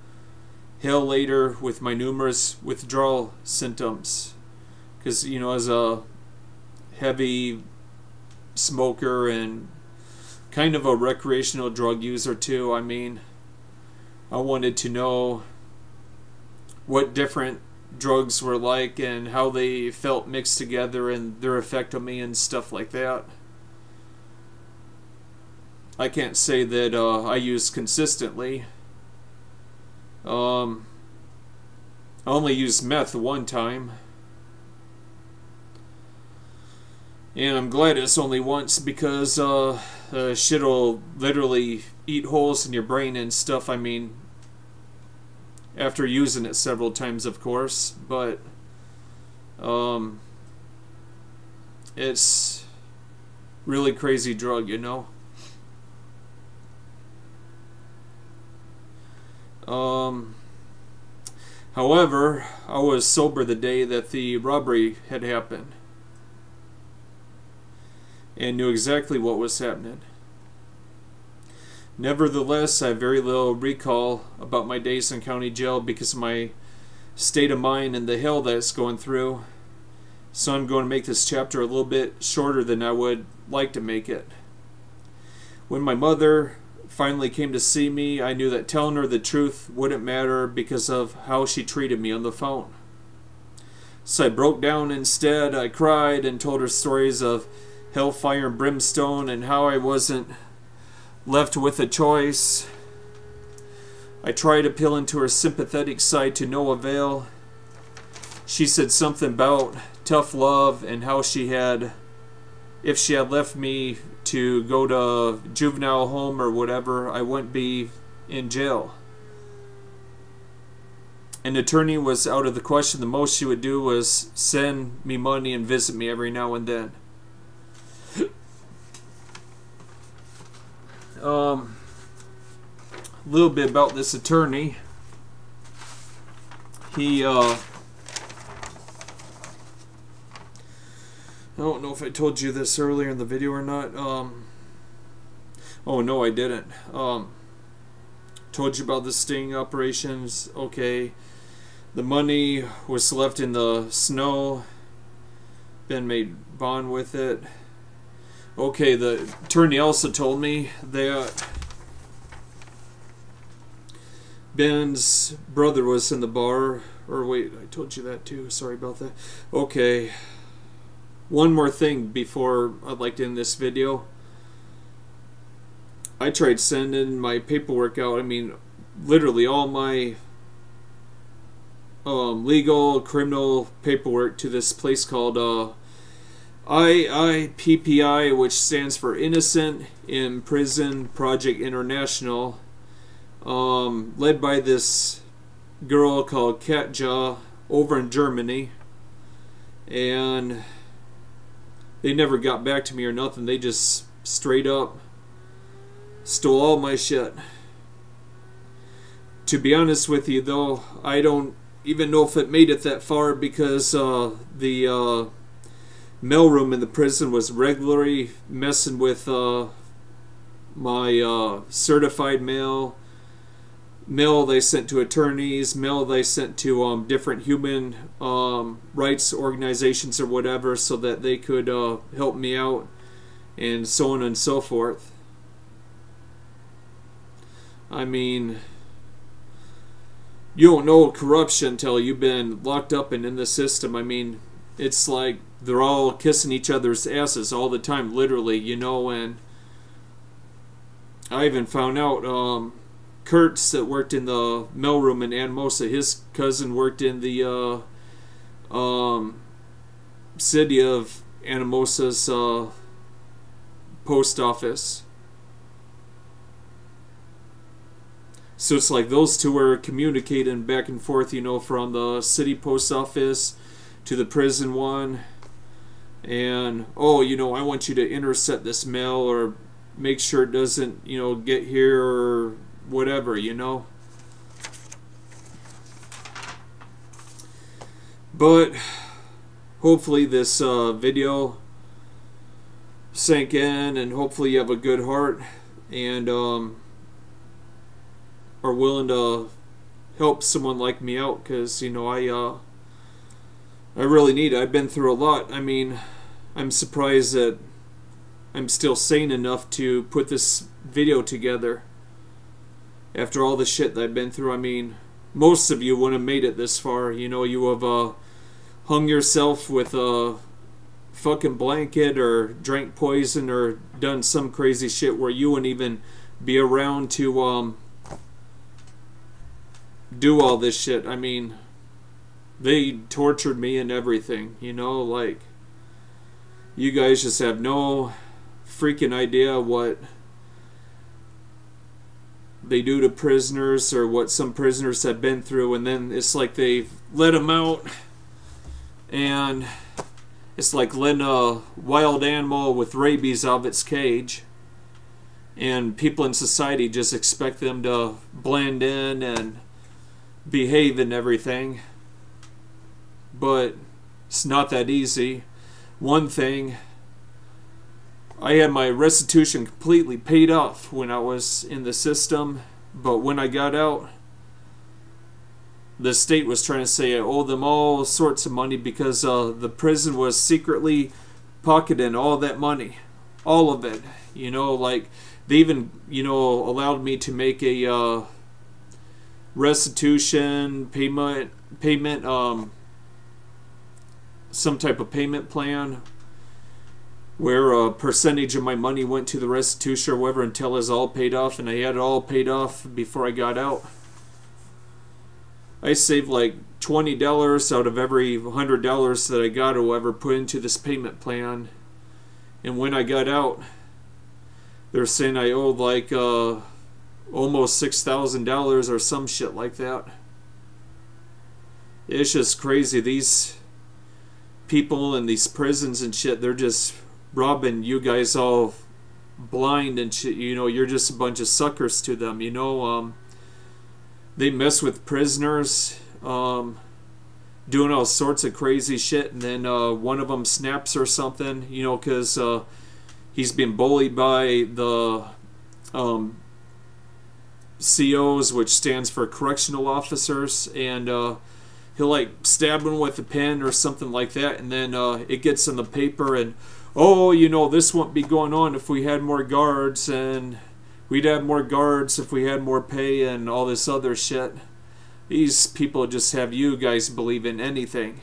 [SPEAKER 1] hell later with my numerous withdrawal symptoms. Because, you know, as a heavy smoker and kind of a recreational drug user too, I mean, I wanted to know what different drugs were like and how they felt mixed together and their effect on me and stuff like that. I can't say that I use consistently. I only used meth one time. And I'm glad it's only once, because shit'll literally eat holes in your brain and stuff. I mean, after using it several times, of course. But it's really crazy drug, you know. However, I was sober the day that the robbery had happened and knew exactly what was happening. Nevertheless, I have very little recall about my days in county jail because of my state of mind and the hell that it's going through. So I'm going to make this chapter a little bit shorter than I would like to make it. When my mother finally came to see me, I knew that telling her the truth wouldn't matter because of how she treated me on the phone. So I broke down instead. I cried and told her stories of hellfire and brimstone and how I wasn't left with a choice. I tried appealing to her sympathetic side to no avail. She said something about tough love and how she had, if she had left me to go to juvenile home or whatever, I wouldn't be in jail. An attorney was out of the question. The most she would do was send me money and visit me every now and then. A little bit about this attorney. He I don't know if I told you this earlier in the video or not. Oh no, I didn't. Told you about the sting operations. Okay, the money was left in the snow. Ben made bond with it. Okay, the attorney also told me that Ben's brother was in the bar. Or wait, I told you that too. Sorry about that. Okay. One more thing before I'd like to end this video. I tried sending my paperwork out. I mean, literally all my legal criminal paperwork to this place called IIPPI, which stands for Innocent Imprisoned Project International, led by this girl called Katja over in Germany. And they never got back to me or nothing. They just straight up stole all my shit. To be honest with you, though, I don't even know if it made it that far, because the mailroom in the prison was regularly messing with my certified mail they sent to attorneys, mail they sent to different human rights organizations or whatever, so that they could help me out, and so on and so forth. I mean, you don't know corruption until you've been locked up and in the system. I mean, it's like they're all kissing each other's asses all the time, literally, you know. And I even found out Kurtz, that worked in the mailroom in Anamosa, his cousin worked in the city of Anamosa's post office. So it's like those two are communicating back and forth, you know, from the city post office to the prison one. And, oh, you know, I want you to intercept this mail, or make sure it doesn't, you know, get here, or whatever, you know. But hopefully this video sank in, and hopefully you have a good heart, and are willing to help someone like me out, because, you know, I really need it. I've been through a lot. I mean, I'm surprised that I'm still sane enough to put this video together after all the shit that I've been through. I mean, most of you wouldn't have made it this far. You know, you have hung yourself with a fucking blanket, or drank poison, or done some crazy shit where you wouldn't even be around to do all this shit. I mean, they tortured me and everything, you know. Like, you guys just have no freaking idea what they do to prisoners, or what some prisoners have been through. And then it's like they've let them out, and it's like letting a wild animal with rabies out of its cage, and people in society just expect them to blend in and behave and everything. But it's not that easy. One thing, I had my restitution completely paid off when I was in the system, but when I got out, the state was trying to say I owe them all sorts of money, because the prison was secretly pocketing all that money, all of it, you know. Like, they even, you know, allowed me to make a restitution payment some type of payment plan, where a percentage of my money went to the restitution or whatever, until it's all paid off. And I had it all paid off before I got out. I saved like $20 out of every $100 that I got or whatever, put into this payment plan. And when I got out, they're saying I owed like almost $6,000 or some shit like that. It's just crazy. These people in these prisons and shit, they're just robbing you guys all blind and shit. You know, you're just a bunch of suckers to them, you know. They mess with prisoners, doing all sorts of crazy shit, and then one of them snaps or something, you know, because he's been bullied by the COs, which stands for correctional officers, and he'll like stab him with a pen or something like that, and then it gets in the paper, and oh, you know, this wouldn't be going on if we had more guards, and we'd have more guards if we had more pay, and all this other shit. These people just have you guys believe in anything,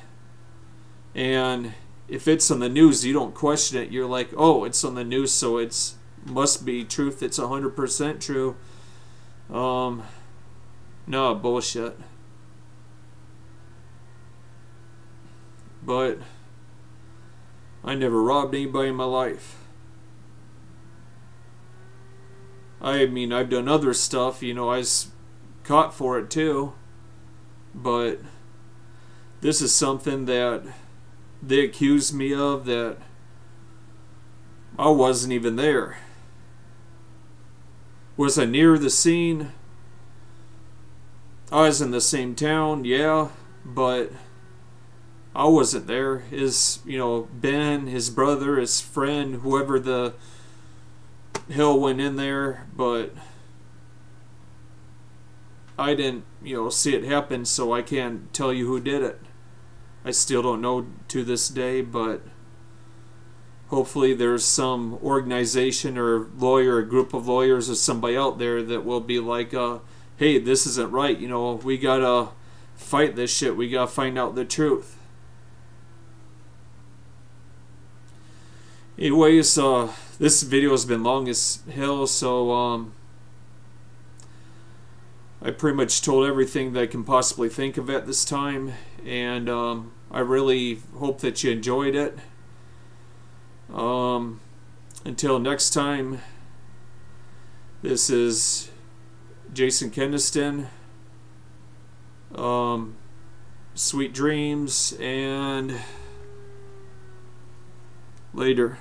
[SPEAKER 1] and if it's on the news, you don't question it. You're like, oh, it's on the news, so it's must be truth. It's 100% true. No, bullshit. but I never robbed anybody in my life. I mean, I've done other stuff, you know, I was caught for it too, but this is something that they accused me of that I wasn't even there. Was I near the scene? I was in the same town, yeah, but I wasn't there. His, you know, Ben, his brother, his friend, whoever the hell went in there, but I didn't, you know, see it happen, so I can't tell you who did it. I still don't know to this day, but hopefully there's some organization or lawyer, a group of lawyers or somebody out there that will be like, hey, this isn't right, you know, we gotta fight this shit, we gotta find out the truth. Anyways, this video has been long as hell, so I pretty much told everything that I can possibly think of at this time, and I really hope that you enjoyed it. Until next time, this is Jayson Keniston. Sweet dreams, and later.